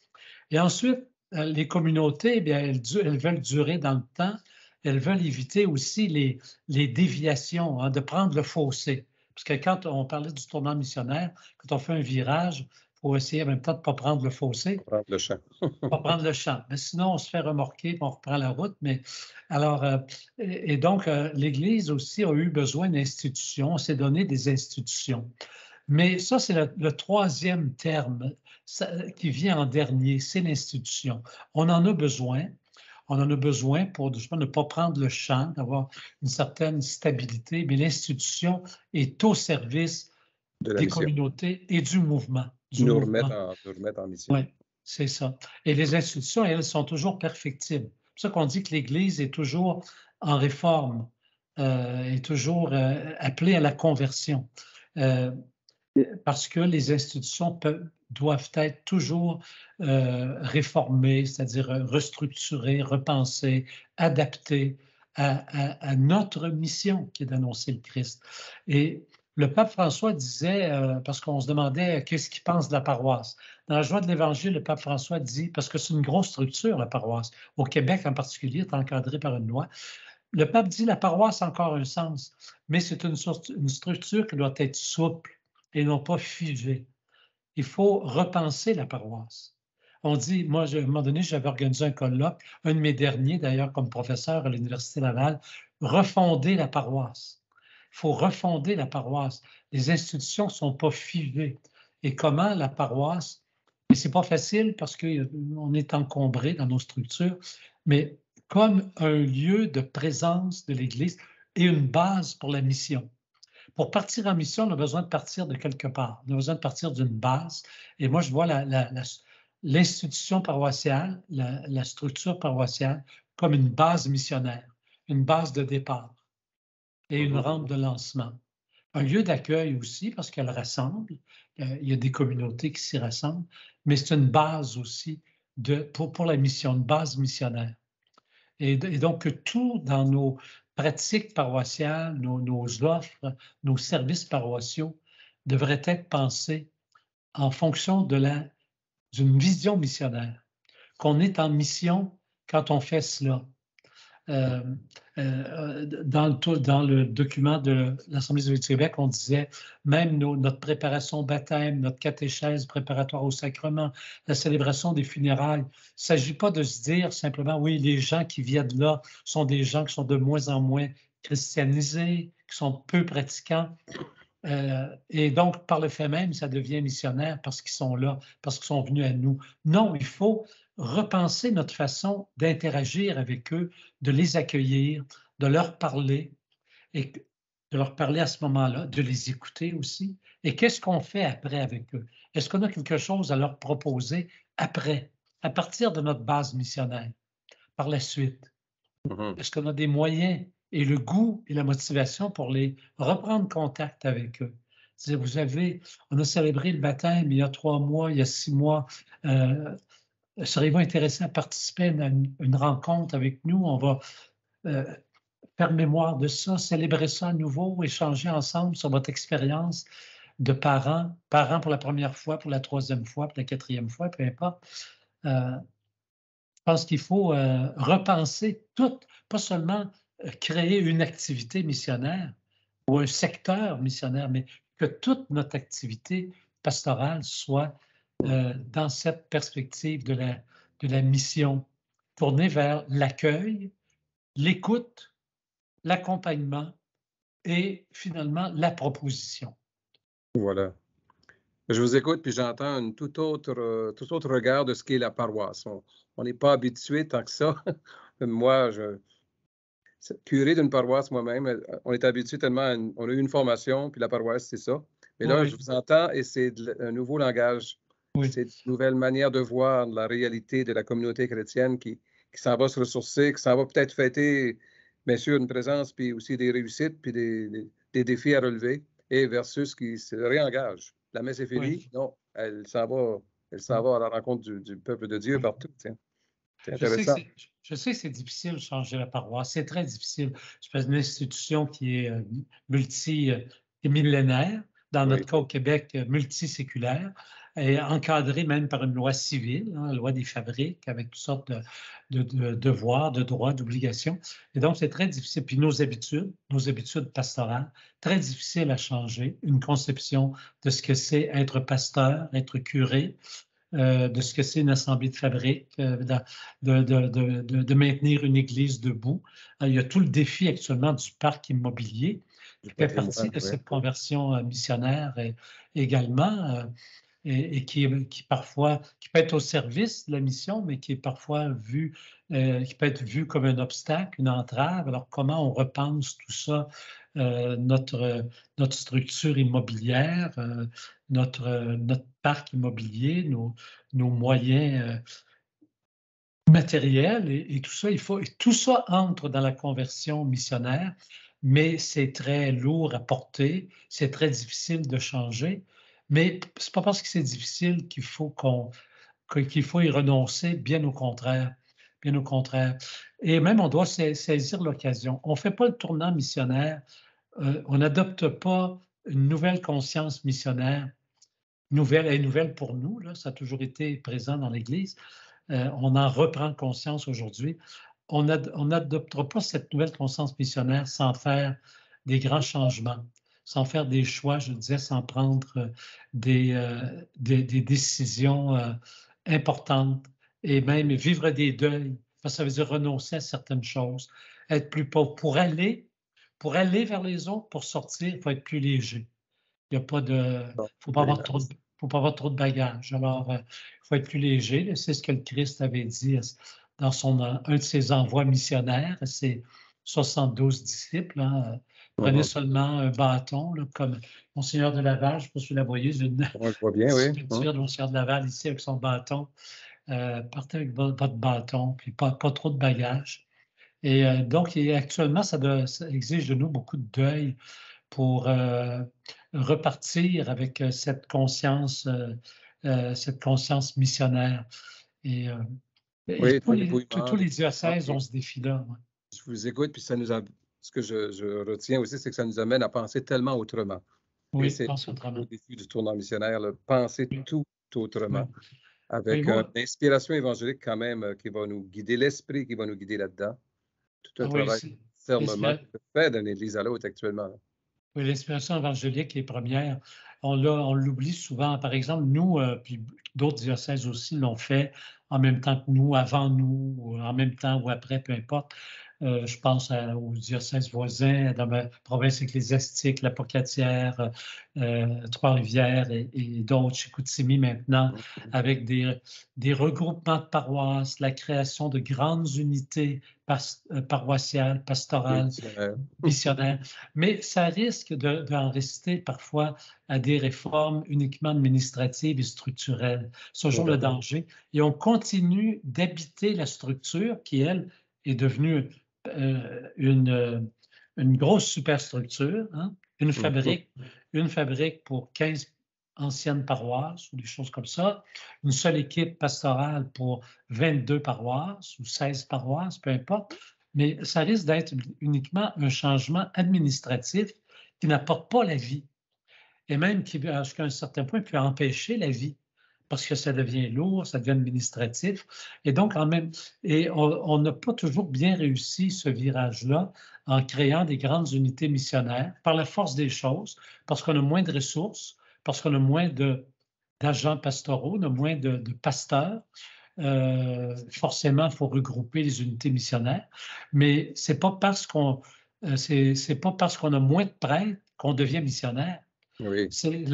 Et ensuite, les communautés, eh bien, elles veulent durer dans le temps. Elles veulent éviter aussi les déviations, hein, de prendre le fossé. Parce que quand on parlait du tournant missionnaire, quand on fait un virage, il faut essayer en même temps de ne pas prendre le fossé, Prendre le champ. pas prendre le champ. Mais sinon, on se fait remorquer et on reprend la route. Mais alors, et donc, l'Église aussi a eu besoin d'institutions. On s'est donné des institutions. Mais ça, c'est le troisième terme qui vient en dernier, c'est l'institution. On en a besoin. On en a besoin pour justement ne pas prendre le champ, d'avoir une certaine stabilité, mais l'institution est au service De la des mission. communautés et du mouvement. Nous remettre en mission. Oui, c'est ça. Et les institutions, elles, sont toujours perfectibles. C'est pour ça qu'on dit que l'Église est toujours en réforme, est toujours appelée à la conversion. Parce que les institutions doivent être toujours réformées, c'est-à-dire restructurées, repensées, adaptées à notre mission qui est d'annoncer le Christ. Et Le pape François disait, parce qu'on se demandait qu'est-ce qu'il pense de la paroisse. Dans la joie de l'Évangile, le pape François dit, parce que c'est une grosse structure, la paroisse, au Québec en particulier, est encadrée par une loi. Le pape dit la paroisse a encore un sens, mais c'est une structure qui doit être souple et non pas figée. Il faut repenser la paroisse. On dit, moi, à un moment donné, j'avais organisé un colloque, un de mes derniers d'ailleurs comme professeur à l'Université Laval, refonder la paroisse. Il faut refonder la paroisse. Les institutions ne sont pas figées. Et comment la paroisse, et c'est pas facile parce qu'on est encombré dans nos structures, mais comme un lieu de présence de l'Église et une base pour la mission. Pour partir en mission, on a besoin de partir de quelque part. On a besoin de partir d'une base. Et moi, je vois l'institution paroissiale, la structure paroissiale, comme une base missionnaire, une base de départ et une rampe de lancement. Un lieu d'accueil aussi, parce qu'elle rassemble. Il y a des communautés qui s'y rassemblent, mais c'est une base aussi pour la mission, une base missionnaire. Et donc, que tout dans nos pratiques paroissiales, nos offres, nos services paroissiaux devraient être pensés en fonction d'une vision missionnaire, qu'on est en mission quand on fait cela. Dans le document de l'Assemblée du Québec, on disait même notre préparation au baptême, notre catéchèse préparatoire au sacrement, la célébration des funérailles. Il ne s'agit pas de se dire simplement, oui, les gens qui viennent là sont des gens qui sont de moins en moins christianisés, qui sont peu pratiquants. Et donc, par le fait même, ça devient missionnaire parce qu'ils sont là, parce qu'ils sont venus à nous. Non, il faut repenser notre façon d'interagir avec eux, de les accueillir, de leur parler, et de leur parler à ce moment-là, de les écouter aussi. Et qu'est-ce qu'on fait après avec eux? Est-ce qu'on a quelque chose à leur proposer après, à partir de notre base missionnaire, par la suite? Est-ce qu'on a des moyens et le goût et la motivation pour les reprendre contact avec eux? On a célébré le baptême il y a 3 mois, il y a 6 mois. Serez-vous intéressé à participer à une rencontre avec nous? On va faire mémoire de ça, célébrer ça à nouveau, échanger ensemble sur votre expérience de parents pour la première fois, pour la 3e fois, pour la 4e fois, peu importe. Je pense qu'il faut repenser tout, pas seulement créer une activité missionnaire ou un secteur missionnaire, mais que toute notre activité pastorale soit dans cette perspective de la mission, tournée vers l'accueil, l'écoute, l'accompagnement et finalement la proposition. Voilà. Je vous écoute, puis j'entends un tout autre regard de ce qu'est la paroisse. On n'est pas habitué tant que ça. Moi, curé d'une paroisse moi-même, on est habitué tellement, on a eu une formation, puis la paroisse, c'est ça. Mais là, je vous entends et c'est un nouveau langage. C'est une nouvelle manière de voir la réalité de la communauté chrétienne qui s'en va se ressourcer, qui s'en va peut-être fêter, bien sûr, une présence, puis aussi des réussites, puis des défis à relever, et versus qui se réengage. La messe est finie, non, elle s'en va à la rencontre du peuple de Dieu partout. Tiens. C'est intéressant. Je sais que c'est difficile de changer la paroisse, c'est très difficile. C'est une institution qui est millénaire, dans notre cas au Québec, multiséculaire, et encadrée même par une loi civile, la loi des fabriques, avec toutes sortes de devoirs, de droits, d'obligations. Et donc, c'est très difficile. Puis nos habitudes pastorales, très difficiles à changer. Une conception de ce que c'est être pasteur, être curé, de ce que c'est une assemblée de fabrique, de maintenir une église debout. Il y a tout le défi actuellement du parc immobilier qui fait partie de cette conversion missionnaire également, et qui parfois qui peut être au service de la mission, mais qui est parfois qui peut être vu comme un obstacle, une entrave. Alors, comment on repense tout ça, notre structure immobilière, notre parc immobilier, nos moyens matériels et tout ça, tout ça entre dans la conversion missionnaire, mais c'est très lourd à porter, c'est très difficile de changer. Mais c'est pas parce que c'est difficile qu'il faut y renoncer, bien au contraire. Bien au contraire. Et même, on doit saisir l'occasion. On ne fait pas le tournant missionnaire, on n'adopte pas une nouvelle conscience missionnaire, nouvelle pour nous, là, ça a toujours été présent dans l'Église. On en reprend conscience aujourd'hui. On n'adoptera pas cette nouvelle conscience missionnaire sans faire des grands changements, sans faire des choix, je disais, sans prendre des décisions importantes et même vivre des deuils. Ça veut dire renoncer à certaines choses, être plus pauvre. Pour aller vers les autres, pour sortir, il faut être plus léger. Il n'y a pas de. Faut pas avoir trop de bagages. Alors, il faut être plus léger. C'est ce que le Christ avait dit dans un de ses envois missionnaires à ses 72 disciples. Hein. Prenez seulement un bâton, là, comme Monseigneur de Laval. Je ne sais pas si vous la voyez, j'ai une sculpture de Monseigneur de Laval ici avec son bâton. Partez avec votre bâton, puis pas trop de bagages. Et donc, actuellement, ça exige de nous beaucoup de deuil pour repartir avec cette conscience missionnaire. Et, tous les diocèses ont ce défi-là. Ouais. Je vous écoute, puis ce que je retiens aussi, c'est que ça nous amène à penser tellement autrement. Oui, c'est le défi du tournant missionnaire, penser tout autrement, avec une inspiration évangélique quand même qui va nous guider, l'esprit qui va nous guider là-dedans. Tout un travail fermement fait d'une église à l'autre actuellement. Là. Oui, l'inspiration évangélique est première. On l'oublie souvent. Par exemple, nous, puis d'autres diocèses aussi l'ont fait en même temps que nous, avant nous, ou en même temps ou après, peu importe. Je pense aux diocèses voisins, dans ma province ecclésiastique, la Pocatière, Trois-Rivières et d'autres, chez Chicoutimi maintenant, avec des regroupements de paroisses, la création de grandes unités paroissiales, pastorales, missionnaires. Mais ça risque d'en rester parfois à des réformes uniquement administratives et structurelles. C'est toujours le danger. Et on continue d'habiter la structure qui, elle, est devenue une grosse superstructure, hein? Une fabrique pour 15 anciennes paroisses ou des choses comme ça, une seule équipe pastorale pour 22 paroisses ou 16 paroisses, peu importe, mais ça risque d'être uniquement un changement administratif qui n'apporte pas la vie et même qui, jusqu'à un certain point, peut empêcher la vie parce que ça devient lourd, ça devient administratif. Et donc, on n'a pas toujours bien réussi ce virage-là en créant des grandes unités missionnaires par la force des choses, parce qu'on a moins de ressources, parce qu'on a moins d'agents pastoraux, on a moins de pasteurs. Forcément, il faut regrouper les unités missionnaires, mais c'est pas parce qu'on a moins de prêtres qu'on devient missionnaire. Oui. C'est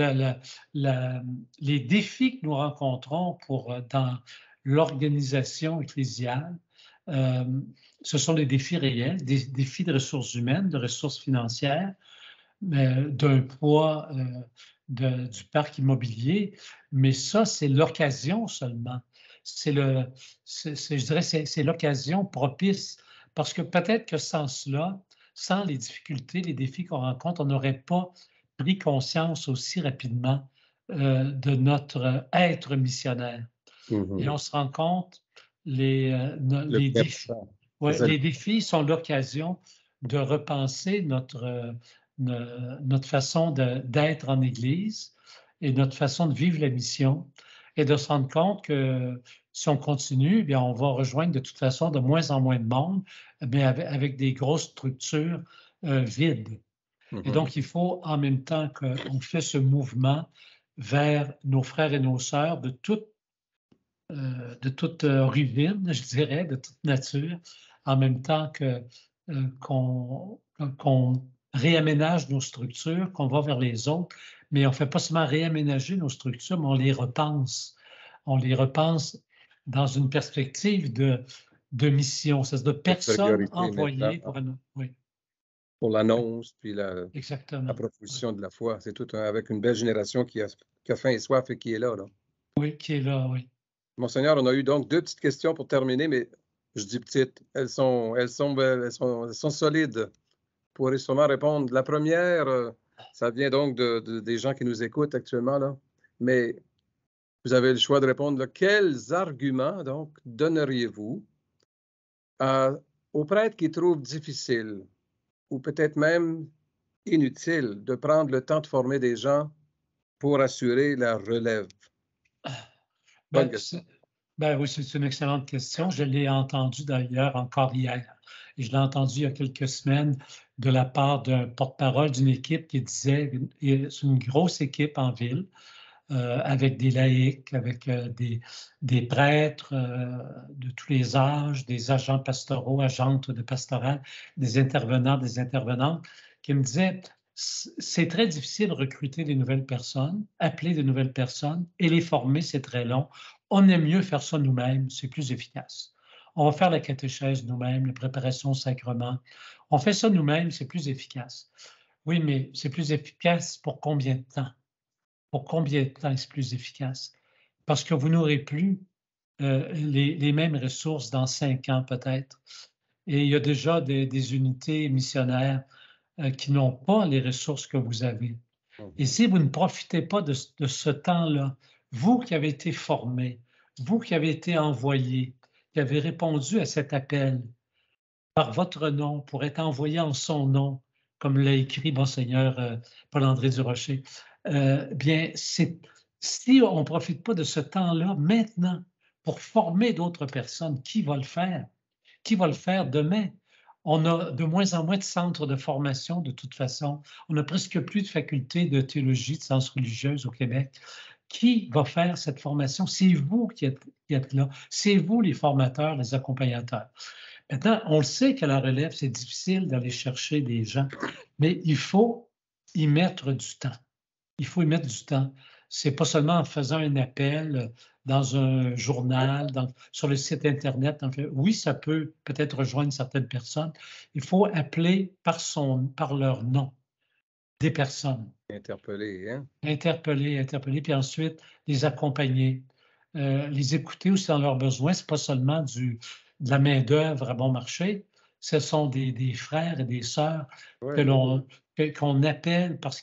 les défis que nous rencontrons dans l'organisation ecclésiale, ce sont des défis réels, des défis de ressources humaines, de ressources financières, d'un poids du parc immobilier, mais ça, c'est l'occasion seulement. Je dirais, c'est l'occasion propice, parce que peut-être que sans cela, sans les difficultés, les défis qu'on rencontre, on n'aurait pas pris conscience aussi rapidement de notre être missionnaire. Et on se rend compte, les défis sont l'occasion de repenser notre façon d'être en Église et notre façon de vivre la mission et de se rendre compte que si on continue, bien, on va rejoindre de toute façon de moins en moins de monde, mais avec des grosses structures vides. Et donc, il faut, en même temps qu'on fait ce mouvement vers nos frères et nos sœurs de toute origine, je dirais, de toute nature, en même temps qu'on réaménage nos structures, qu'on va vers les autres, mais on ne fait pas seulement réaménager nos structures, mais on les repense. On les repense dans une perspective de mission, c'est-à-dire de personnes envoyées pour l'annonce, puis la proposition de la foi. C'est tout avec une belle génération qui a faim et soif et qui est là. Oui, qui est là, oui. Monseigneur, on a eu donc 2 petites questions pour terminer, mais je dis petites, elles sont solides. Vous pourrez sûrement répondre. La première, ça vient donc des gens qui nous écoutent actuellement, là. Mais vous avez le choix de répondre. Là. Quels arguments, donc, donneriez-vous aux prêtres qui trouvent difficile ou peut-être même inutile de prendre le temps de former des gens pour assurer la relève? Bonne Ben, question. ben oui, c'est une excellente question. Je l'ai entendu d'ailleurs encore hier. Et je l'ai entendu il y a quelques semaines de la part d'un porte-parole d'une équipe qui disait, et c'est une grosse équipe en ville, avec des laïcs, avec des prêtres de tous les âges, des agents pastoraux, agentes de pastoral, des intervenants, des intervenantes, qui me disaient, c'est très difficile de recruter des nouvelles personnes, appeler de nouvelles personnes et les former, c'est très long. On aime mieux faire ça nous-mêmes, c'est plus efficace. On va faire la catéchèse nous-mêmes, la préparation au sacrement. On fait ça nous-mêmes, c'est plus efficace. Oui, mais c'est plus efficace pour combien de temps? Pour combien de temps est-ce plus efficace? Parce que vous n'aurez plus les mêmes ressources dans 5 ans peut-être. Et il y a déjà des unités missionnaires qui n'ont pas les ressources que vous avez. Et si vous ne profitez pas de ce temps-là, vous qui avez été formé, vous qui avez été envoyé, qui avez répondu à cet appel par votre nom, pour être envoyé en son nom, comme l'a écrit Monseigneur Paul-André Durocher, bien, si on ne profite pas de ce temps-là maintenant pour former d'autres personnes, qui va le faire? Qui va le faire demain? On a de moins en moins de centres de formation de toute façon. On n'a presque plus de facultés de théologie, de sciences religieuses au Québec. Qui va faire cette formation? C'est vous qui êtes là. C'est vous les formateurs, les accompagnateurs. Maintenant, on le sait qu'à la relève, c'est difficile d'aller chercher des gens, mais il faut y mettre du temps. Il faut y mettre du temps. C'est pas seulement en faisant un appel dans un journal, sur le site Internet. Oui, ça peut peut-être rejoindre certaines personnes. Il faut appeler par leur nom des personnes. Interpellé, hein? Interpeller, puis ensuite les accompagner, les écouter aussi dans leurs besoins. Ce n'est pas seulement de la main-d'œuvre à bon marché, ce sont des frères et des sœurs Ouais. qu'on appelle parce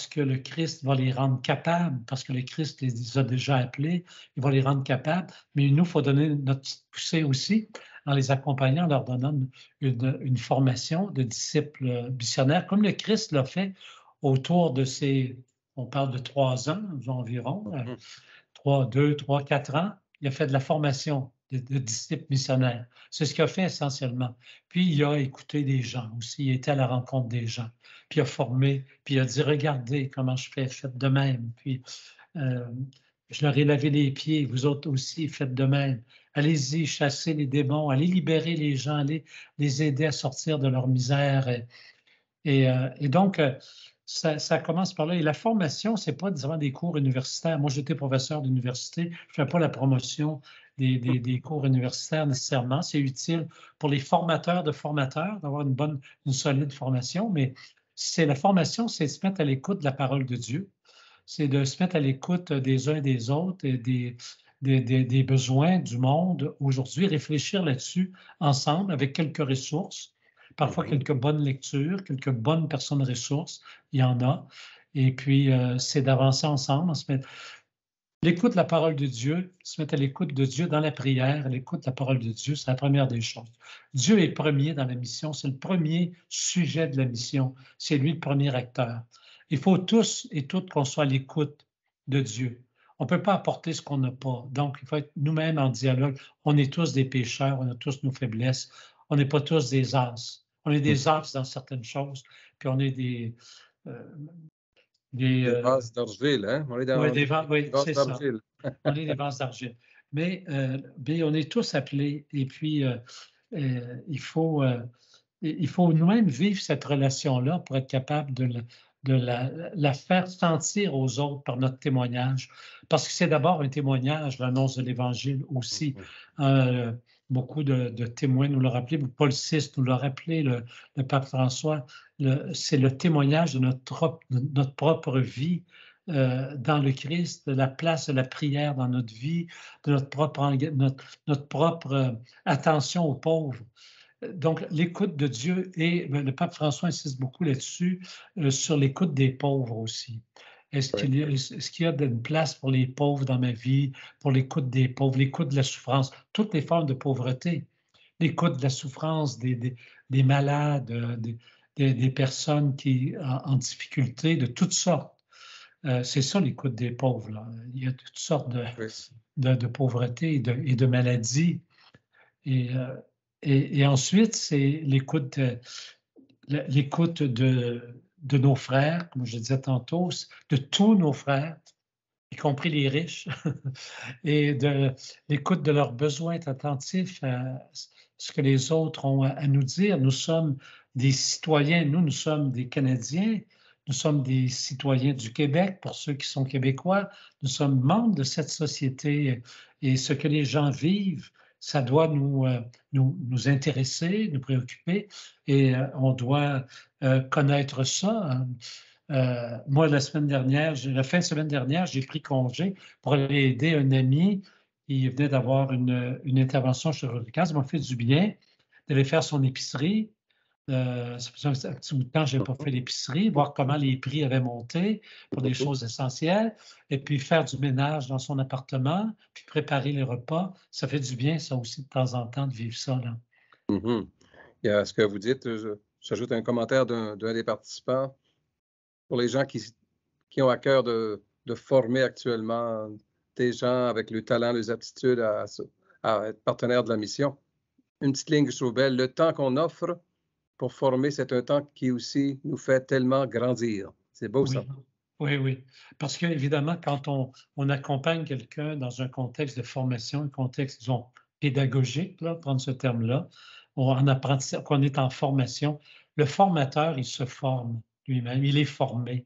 que le Christ va les rendre capables, parce que le Christ les a déjà appelés, il va les rendre capables, mais nous, il faut donner notre petite poussée aussi en les accompagnant, en leur donnant une formation de disciples missionnaires, comme le Christ l'a fait autour de on parle de 3 ans environ, 2, 3, 4 ans, il a fait de la formation de disciples missionnaires. C'est ce qu'il a fait essentiellement. Puis il a écouté des gens aussi, il était à la rencontre des gens, puis il a formé, puis il a dit, regardez comment je fais, faites de même. Puis je leur ai lavé les pieds, vous autres aussi, faites de même. Allez-y, chassez les démons, allez libérer les gens, allez les aider à sortir de leur misère. Et donc, ça commence par là. Et la formation, ce n'est pas disons, des cours universitaires. Moi, j'étais professeur d'université. Je ne fais pas la promotion des cours universitaires nécessairement. C'est utile pour les formateurs de formateurs d'avoir une solide formation. Mais la formation, c'est de se mettre à l'écoute de la parole de Dieu. C'est de se mettre à l'écoute des uns et des autres et des besoins du monde aujourd'hui, réfléchir là-dessus ensemble avec quelques ressources. Parfois, quelques bonnes lectures, quelques bonnes personnes ressources, il y en a. Et puis, c'est d'avancer ensemble, l'écoute de la parole de Dieu, se mettre à l'écoute de Dieu dans la prière, l'écoute de la parole de Dieu, c'est la première des choses. Dieu est premier dans la mission, c'est le premier sujet de la mission, c'est lui le premier acteur. Il faut tous et toutes qu'on soit à l'écoute de Dieu. On ne peut pas apporter ce qu'on n'a pas. Donc, il faut être nous-mêmes en dialogue. On est tous des pécheurs, on a tous nos faiblesses. On n'est pas tous des as. On est des as dans certaines choses, puis on est des vases d'argile, hein? On est dans oui, vases c'est ça. d'argile. On est des vases d'argile. Mais on est tous appelés. Et puis, il faut nous-mêmes vivre cette relation-là pour être capable de la faire sentir aux autres par notre témoignage. Parce que c'est d'abord un témoignage, l'annonce de l'Évangile aussi. Beaucoup de témoins nous l'ont rappelé, Paul VI nous l'a rappelé, le pape François, c'est le témoignage de notre propre vie dans le Christ, de la place de la prière dans notre vie, de notre propre attention aux pauvres. Donc, l'écoute de Dieu, et le pape François insiste beaucoup là-dessus, sur l'écoute des pauvres aussi. Est-ce qu'il y a une place pour les pauvres dans ma vie, pour l'écoute des pauvres, l'écoute de la souffrance, toutes les formes de pauvreté, l'écoute de la souffrance des malades, des personnes en difficulté de toutes sortes. C'est ça l'écoute des pauvres, là. Il y a toutes sortes de pauvreté et de maladies. Et ensuite, c'est l'écoute de nos frères, comme je disais tantôt, de tous nos frères, y compris les riches, et de l'écoute de leurs besoins, être attentif à ce que les autres ont à nous dire. Nous sommes des citoyens, nous sommes des Canadiens, nous sommes des citoyens du Québec, pour ceux qui sont québécois, nous sommes membres de cette société et ce que les gens vivent, ça doit nous intéresser, nous préoccuper et on doit connaître ça. Moi, la fin de semaine dernière, j'ai pris congé pour aller aider un ami qui venait d'avoir une intervention chirurgicale. Ça m'a fait du bien d'aller faire son épicerie. Ça faisait un petit bout de temps que je n'avais pas fait l'épicerie, voir comment les prix avaient monté pour des choses essentielles, et puis faire du ménage dans son appartement, puis préparer les repas. Ça fait du bien, ça aussi, de temps en temps, de vivre ça, là. Mm-hmm. Il y a ce que vous dites, j'ajoute un commentaire d'un des participants. Pour les gens qui ont à cœur de former actuellement des gens avec le talent, les aptitudes à être partenaires de la mission. Une petite ligne que je trouve belle, le temps qu'on offre pour former, c'est un temps qui aussi nous fait tellement grandir. C'est beau, ça. Oui, oui. Parce qu'évidemment, quand on accompagne quelqu'un dans un contexte de formation, un contexte, disons, pédagogique, là, prendre ce terme-là, en apprentissage, qu'on est en formation, le formateur, il se forme lui-même, il est formé.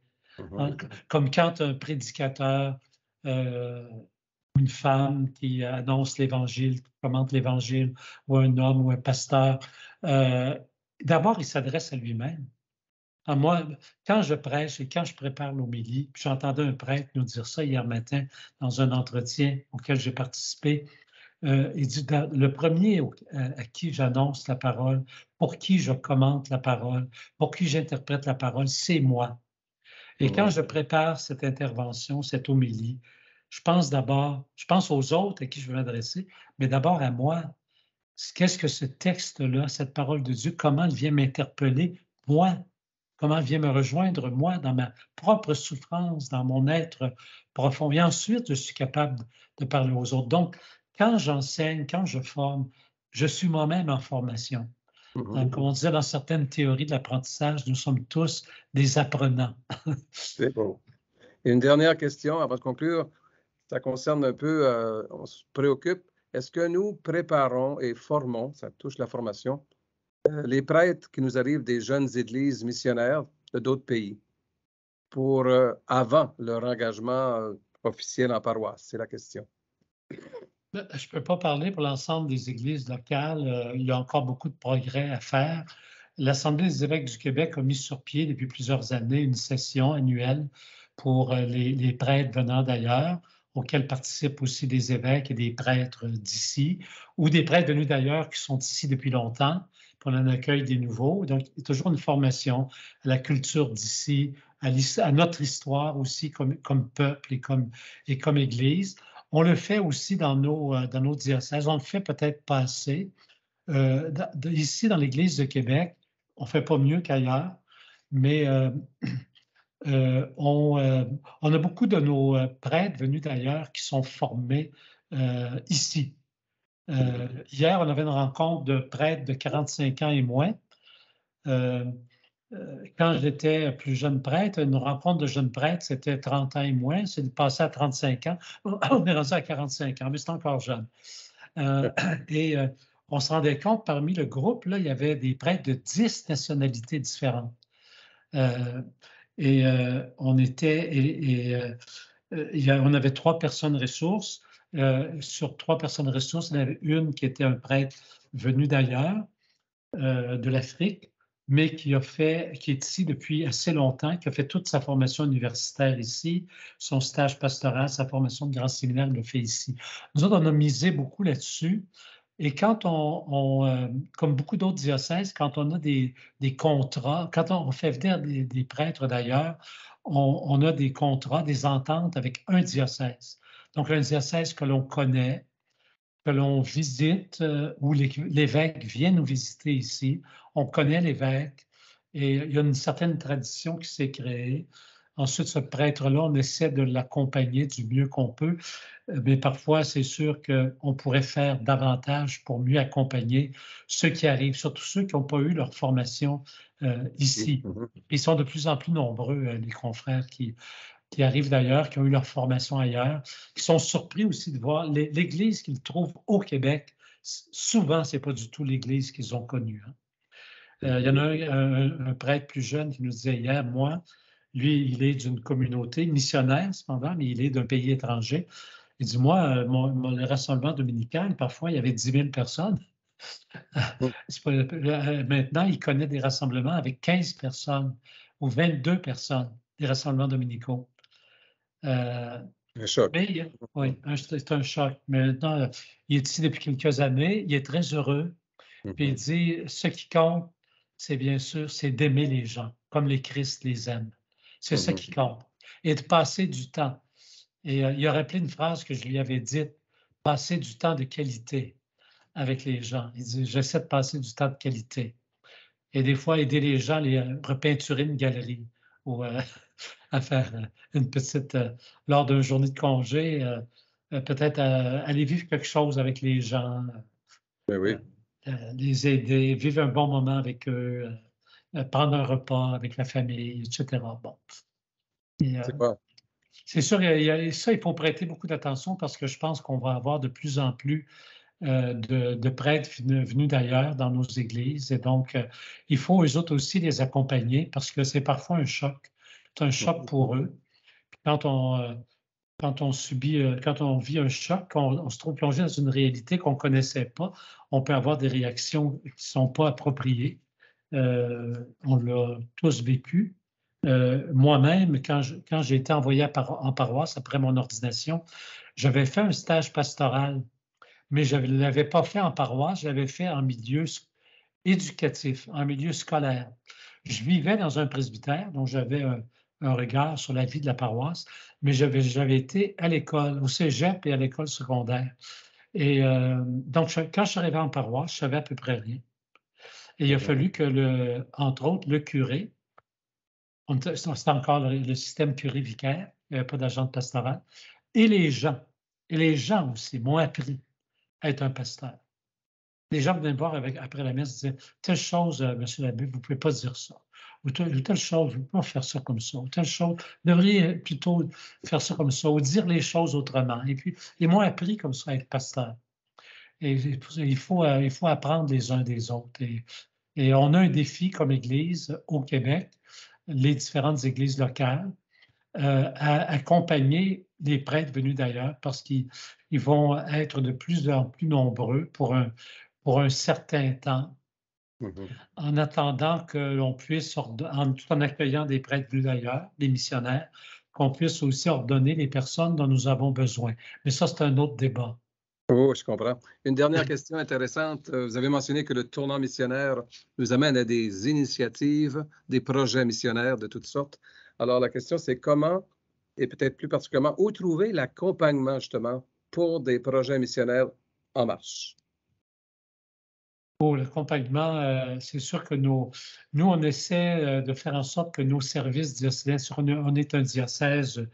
Comme quand un prédicateur, une femme qui annonce l'Évangile, qui commente l'Évangile, ou un homme ou un pasteur, d'abord, il s'adresse à lui-même. Moi, quand je prêche et quand je prépare l'homélie, j'entendais un prêtre nous dire ça hier matin dans un entretien auquel j'ai participé. Il dit, le premier à qui j'annonce la parole, pour qui je commente la parole, pour qui j'interprète la parole, c'est moi. Et quand je prépare cette intervention, cette homélie, je pense aux autres à qui je veux m'adresser, mais d'abord à moi. Qu'est-ce que ce texte-là, cette parole de Dieu, comment elle vient m'interpeller, moi? Comment elle vient me rejoindre, moi, dans ma propre souffrance, dans mon être profond? Et ensuite, je suis capable de parler aux autres. Donc, quand j'enseigne, quand je forme, je suis moi-même en formation. Donc, comme on disait dans certaines théories de l'apprentissage, nous sommes tous des apprenants. C'est beau. Et une dernière question avant de conclure. Ça concerne un peu, on se préoccupe, est-ce que nous préparons et formons, ça touche la formation, les prêtres qui nous arrivent des jeunes églises missionnaires de d'autres pays pour avant leur engagement officiel en paroisse? C'est la question. Je ne peux pas parler pour l'ensemble des églises locales. Il y a encore beaucoup de progrès à faire. L'Assemblée des évêques du Québec a mis sur pied depuis plusieurs années une session annuelle pour les prêtres venant d'ailleurs, auxquels participent aussi des évêques et des prêtres d'ici, ou des prêtres venus d'ailleurs qui sont ici depuis longtemps, pour un accueil des nouveaux. Donc, il y a toujours une formation à la culture d'ici, à notre histoire aussi comme peuple et comme Église. On le fait aussi dans nos diocèses. On le fait peut-être pas assez. Ici, dans l'Église de Québec, on ne fait pas mieux qu'ailleurs, mais on a beaucoup de nos prêtres venus d'ailleurs qui sont formés ici. Hier, on avait une rencontre de prêtres de 45 ans et moins. Quand j'étais plus jeune prêtre, une rencontre de jeunes prêtres, c'était 30 ans et moins. C'est passé à 35 ans. On est rendu à 45 ans, mais c'est encore jeune. Et on se rendait compte, parmi le groupe, là, il y avait des prêtres de 10 nationalités différentes. On avait 3 personnes ressources. Sur 3 personnes ressources, il y en avait une qui était un prêtre venu d'ailleurs, de l'Afrique, mais qui est ici depuis assez longtemps, qui a fait toute sa formation universitaire ici, son stage pastoral, sa formation de grand séminaire, il l'a fait ici. Nous autres, on a misé beaucoup là-dessus. Et quand comme beaucoup d'autres diocèses, quand on a des contrats, quand on fait venir des prêtres d'ailleurs, on a des contrats, des ententes avec un diocèse. Donc, un diocèse que l'on connaît, que l'on visite, où l'évêque vient nous visiter ici. On connaît l'évêque Et il y a une certaine tradition qui s'est créée. Ensuite, ce prêtre-là, on essaie de l'accompagner du mieux qu'on peut, mais parfois, c'est sûr qu'on pourrait faire davantage pour mieux accompagner ceux qui arrivent, surtout ceux qui n'ont pas eu leur formation ici. Ils sont de plus en plus nombreux, les confrères qui arrivent d'ailleurs, qui ont eu leur formation ailleurs, qui sont surpris aussi de voir l'Église qu'ils trouvent au Québec. Souvent, ce n'est pas du tout l'Église qu'ils ont connue. Hein. Il y en a un prêtre plus jeune qui nous disait hier, moi, lui, il est d'une communauté missionnaire, cependant, mais il est d'un pays étranger. Il dit, moi, le rassemblement dominical, parfois, il y avait 10 000 personnes. Maintenant, il connaît des rassemblements avec 15 personnes ou 22 personnes, des rassemblements dominicaux. Un choc. Oui, c'est un choc. Mais maintenant, il est ici depuis quelques années, il est très heureux. Puis il dit, ce qui compte, c'est bien sûr, c'est d'aimer les gens, comme les Christ les aime. C'est ça qui compte. Et de passer du temps. Et il a rappelé une phrase que je lui avais dite, passer du temps de qualité avec les gens. Il dit, j'essaie de passer du temps de qualité. Et des fois, aider les gens à repeinturer une galerie ou à faire une petite, lors d'une journée de congé, peut-être aller vivre quelque chose avec les gens. Oui. Les aider, vivre un bon moment avec eux, prendre un repas avec la famille, etc. Bon. C'est sûr, ça, il faut prêter beaucoup d'attention parce que je pense qu'on va avoir de plus en plus de prêtres venus d'ailleurs dans nos églises. Et donc, il faut eux autres aussi les accompagner parce que c'est parfois un choc. C'est un choc pour eux. Puis quand on vit un choc, on se trouve plongé dans une réalité qu'on ne connaissait pas, on peut avoir des réactions qui ne sont pas appropriées. On l'a tous vécu. Moi-même, quand j'ai été envoyé en paroisse après mon ordination, j'avais fait un stage pastoral, mais je ne l'avais pas fait en paroisse, je l'avais fait en milieu éducatif, en milieu scolaire. Je vivais dans un presbytère, donc j'avais un regard sur la vie de la paroisse, mais j'avais été à l'école, au cégep et à l'école secondaire. Et donc, quand je suis arrivé en paroisse, je savais à peu près rien. Et il a fallu que, entre autres, le curé, c'était encore le système curé-vicaire, il n'y avait pas d'agent de pastoral, et les gens aussi m'ont appris à être un pasteur. Les gens venaient me voir après la messe et disaient « Telle chose, monsieur l'abbé, vous ne pouvez pas dire ça. Ou telle chose, vous ne pouvez pas faire ça comme ça. Ou telle chose, vous devriez plutôt faire ça comme ça. Ou dire les choses autrement. » Et puis, ils m'ont appris comme ça à être pasteur. Et il faut apprendre les uns des autres. Et on a un défi comme Église au Québec, les différentes églises locales, à accompagner les prêtres venus d'ailleurs parce qu'ils vont être de plus en plus nombreux pour un certain temps, en attendant que l'on puisse, tout en accueillant des prêtres venus d'ailleurs, des missionnaires, qu'on puisse aussi ordonner les personnes dont nous avons besoin. Mais ça, c'est un autre débat. Oh, je comprends. Une dernière question intéressante. Vous avez mentionné que le tournant missionnaire nous amène à des initiatives, des projets missionnaires de toutes sortes. Alors, la question, c'est comment, et peut-être plus particulièrement, où trouver l'accompagnement, justement, pour des projets missionnaires en marche? Pour l'accompagnement, c'est sûr que nous, on essaie de faire en sorte que nos services diocésains, on est un diocèse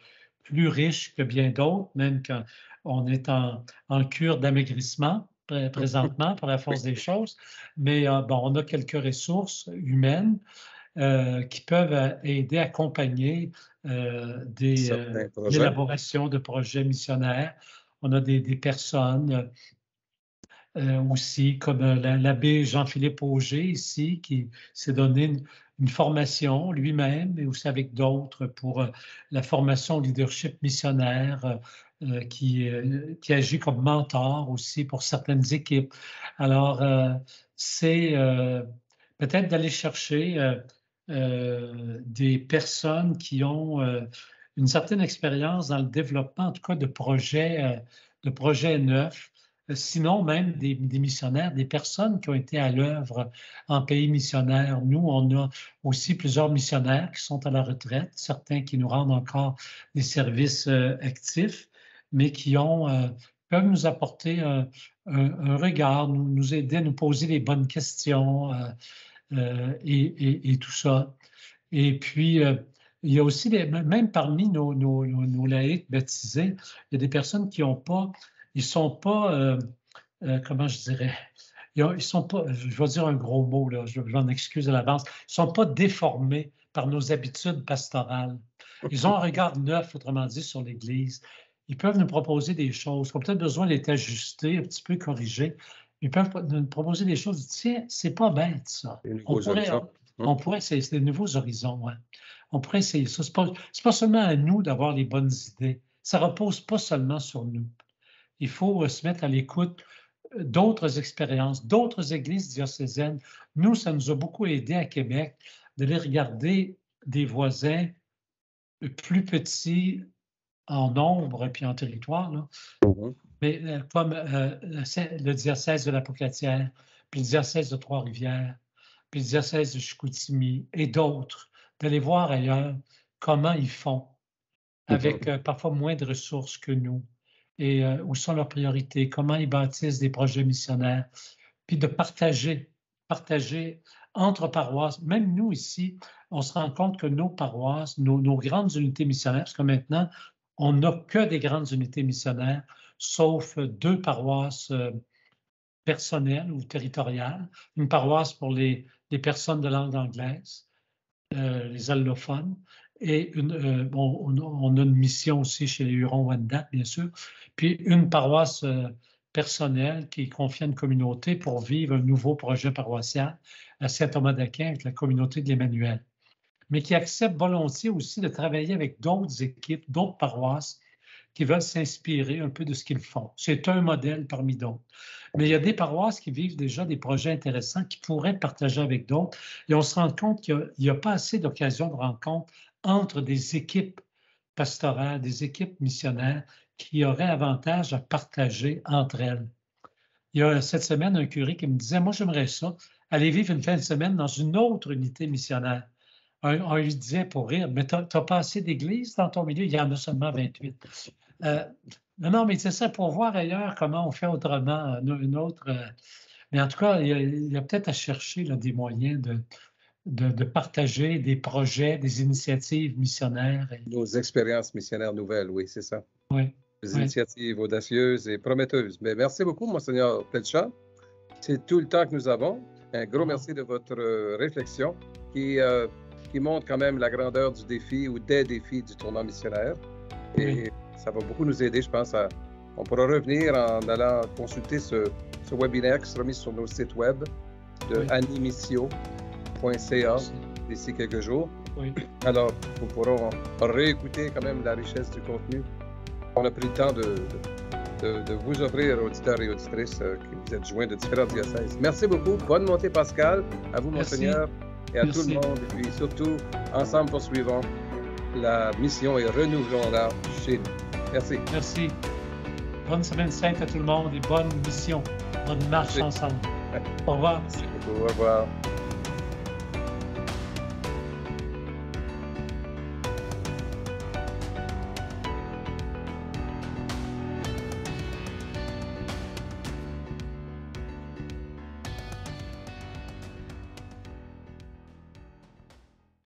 plus riche que bien d'autres, même quand on est en cure d'amaigrissement présentement par la force des choses. Mais bon, on a quelques ressources humaines qui peuvent aider, accompagner l'élaboration de projets missionnaires. On a des personnes aussi, comme l'abbé Jean-Philippe Auger ici, qui s'est donné une formation lui-même, mais aussi avec d'autres pour la formation au leadership missionnaire, qui agit comme mentor aussi pour certaines équipes. Alors, c'est peut-être d'aller chercher des personnes qui ont une certaine expérience dans le développement, en tout cas de projets neufs, sinon même des missionnaires, des personnes qui ont été à l'œuvre en pays missionnaire. Nous, on a aussi plusieurs missionnaires qui sont à la retraite, certains qui nous rendent encore des services actifs, mais qui peuvent nous apporter un regard, nous aider à nous poser les bonnes questions, et tout ça. Et puis, il y a aussi, même parmi nos laïcs baptisés, il y a des personnes qui n'ont pas, ils ne sont pas, comment je dirais, ils ne sont pas, je vais dire un gros mot, là, je m'en excuse à l'avance, ils ne sont pas déformés par nos habitudes pastorales. Ils ont un regard neuf, autrement dit, sur l'Église. Ils peuvent nous proposer des choses qui ont peut-être besoin d'être ajustées, un petit peu corrigées. Ils peuvent nous proposer des choses. Tiens, c'est pas bête, ça. On pourrait essayer, c'est des nouveaux horizons. Ouais. On pourrait essayer ça. C'est pas seulement à nous d'avoir les bonnes idées. Ça ne repose pas seulement sur nous. Il faut se mettre à l'écoute d'autres expériences, d'autres églises diocésaines. Nous, ça nous a beaucoup aidé à Québec d'aller regarder des voisins plus petits en nombre puis en territoire, là. Mais comme le diocèse de la Pocatière, puis le diocèse de Trois-Rivières, puis le diocèse de Chicoutimi et d'autres, d'aller voir ailleurs comment ils font avec parfois moins de ressources que nous et où sont leurs priorités, comment ils bâtissent des projets missionnaires, puis de partager entre paroisses. Même nous ici, on se rend compte que nos paroisses, nos grandes unités missionnaires, parce que maintenant, on n'a que des grandes unités missionnaires, sauf 2 paroisses personnelles ou territoriales. Une paroisse pour les personnes de langue anglaise, les allophones, et on a une mission aussi chez les Hurons-Wendat, bien sûr, puis une paroisse personnelle qui est confiée à une communauté pour vivre un nouveau projet paroissial à Saint-Thomas d'Aquin avec la communauté de l'Emmanuel, mais qui accepte volontiers aussi de travailler avec d'autres équipes, d'autres paroisses qui veulent s'inspirer un peu de ce qu'ils font. C'est un modèle parmi d'autres. Mais il y a des paroisses qui vivent déjà des projets intéressants qui pourraient partager avec d'autres. Et on se rend compte qu'il n'y a pas assez d'occasions de rencontre entre des équipes pastorales, des équipes missionnaires qui auraient avantage à partager entre elles. Il y a cette semaine un curé qui me disait, moi j'aimerais ça, aller vivre une fin de semaine dans une autre unité missionnaire. On lui disait pour rire, mais tu n'as pas assez d'églises dans ton milieu? Il y en a seulement 28. Non, mais c'est ça, pour voir ailleurs comment on fait autrement, une autre. Mais en tout cas, il y a peut-être à chercher là, des moyens de partager des projets, des initiatives missionnaires. Nos expériences missionnaires nouvelles, oui, c'est ça. Oui. Des initiatives audacieuses et prometteuses. Mais merci beaucoup, Monseigneur Pelchat. C'est tout le temps que nous avons. Un gros merci de votre réflexion qui montre quand même la grandeur du défi ou des défis du tournant missionnaire. Et ça va beaucoup nous aider, je pense. On pourra revenir en allant consulter ce webinaire qui sera mis sur nos sites web de animissio.ca d'ici quelques jours. Oui. Alors, nous pourrons réécouter quand même la richesse du contenu. On a pris le temps de vous offrir, auditeurs et auditrices qui vous êtes joints de différents diocèses. Merci beaucoup. Bonne montée pascale. À vous, Monseigneur, et à tout le monde. Et puis surtout, ensemble poursuivons la mission et renouvelons-la chez nous. Merci. Merci. Bonne semaine sainte à tout le monde et bonne mission. Bonne marche ensemble. Au revoir. Merci beaucoup. Au revoir.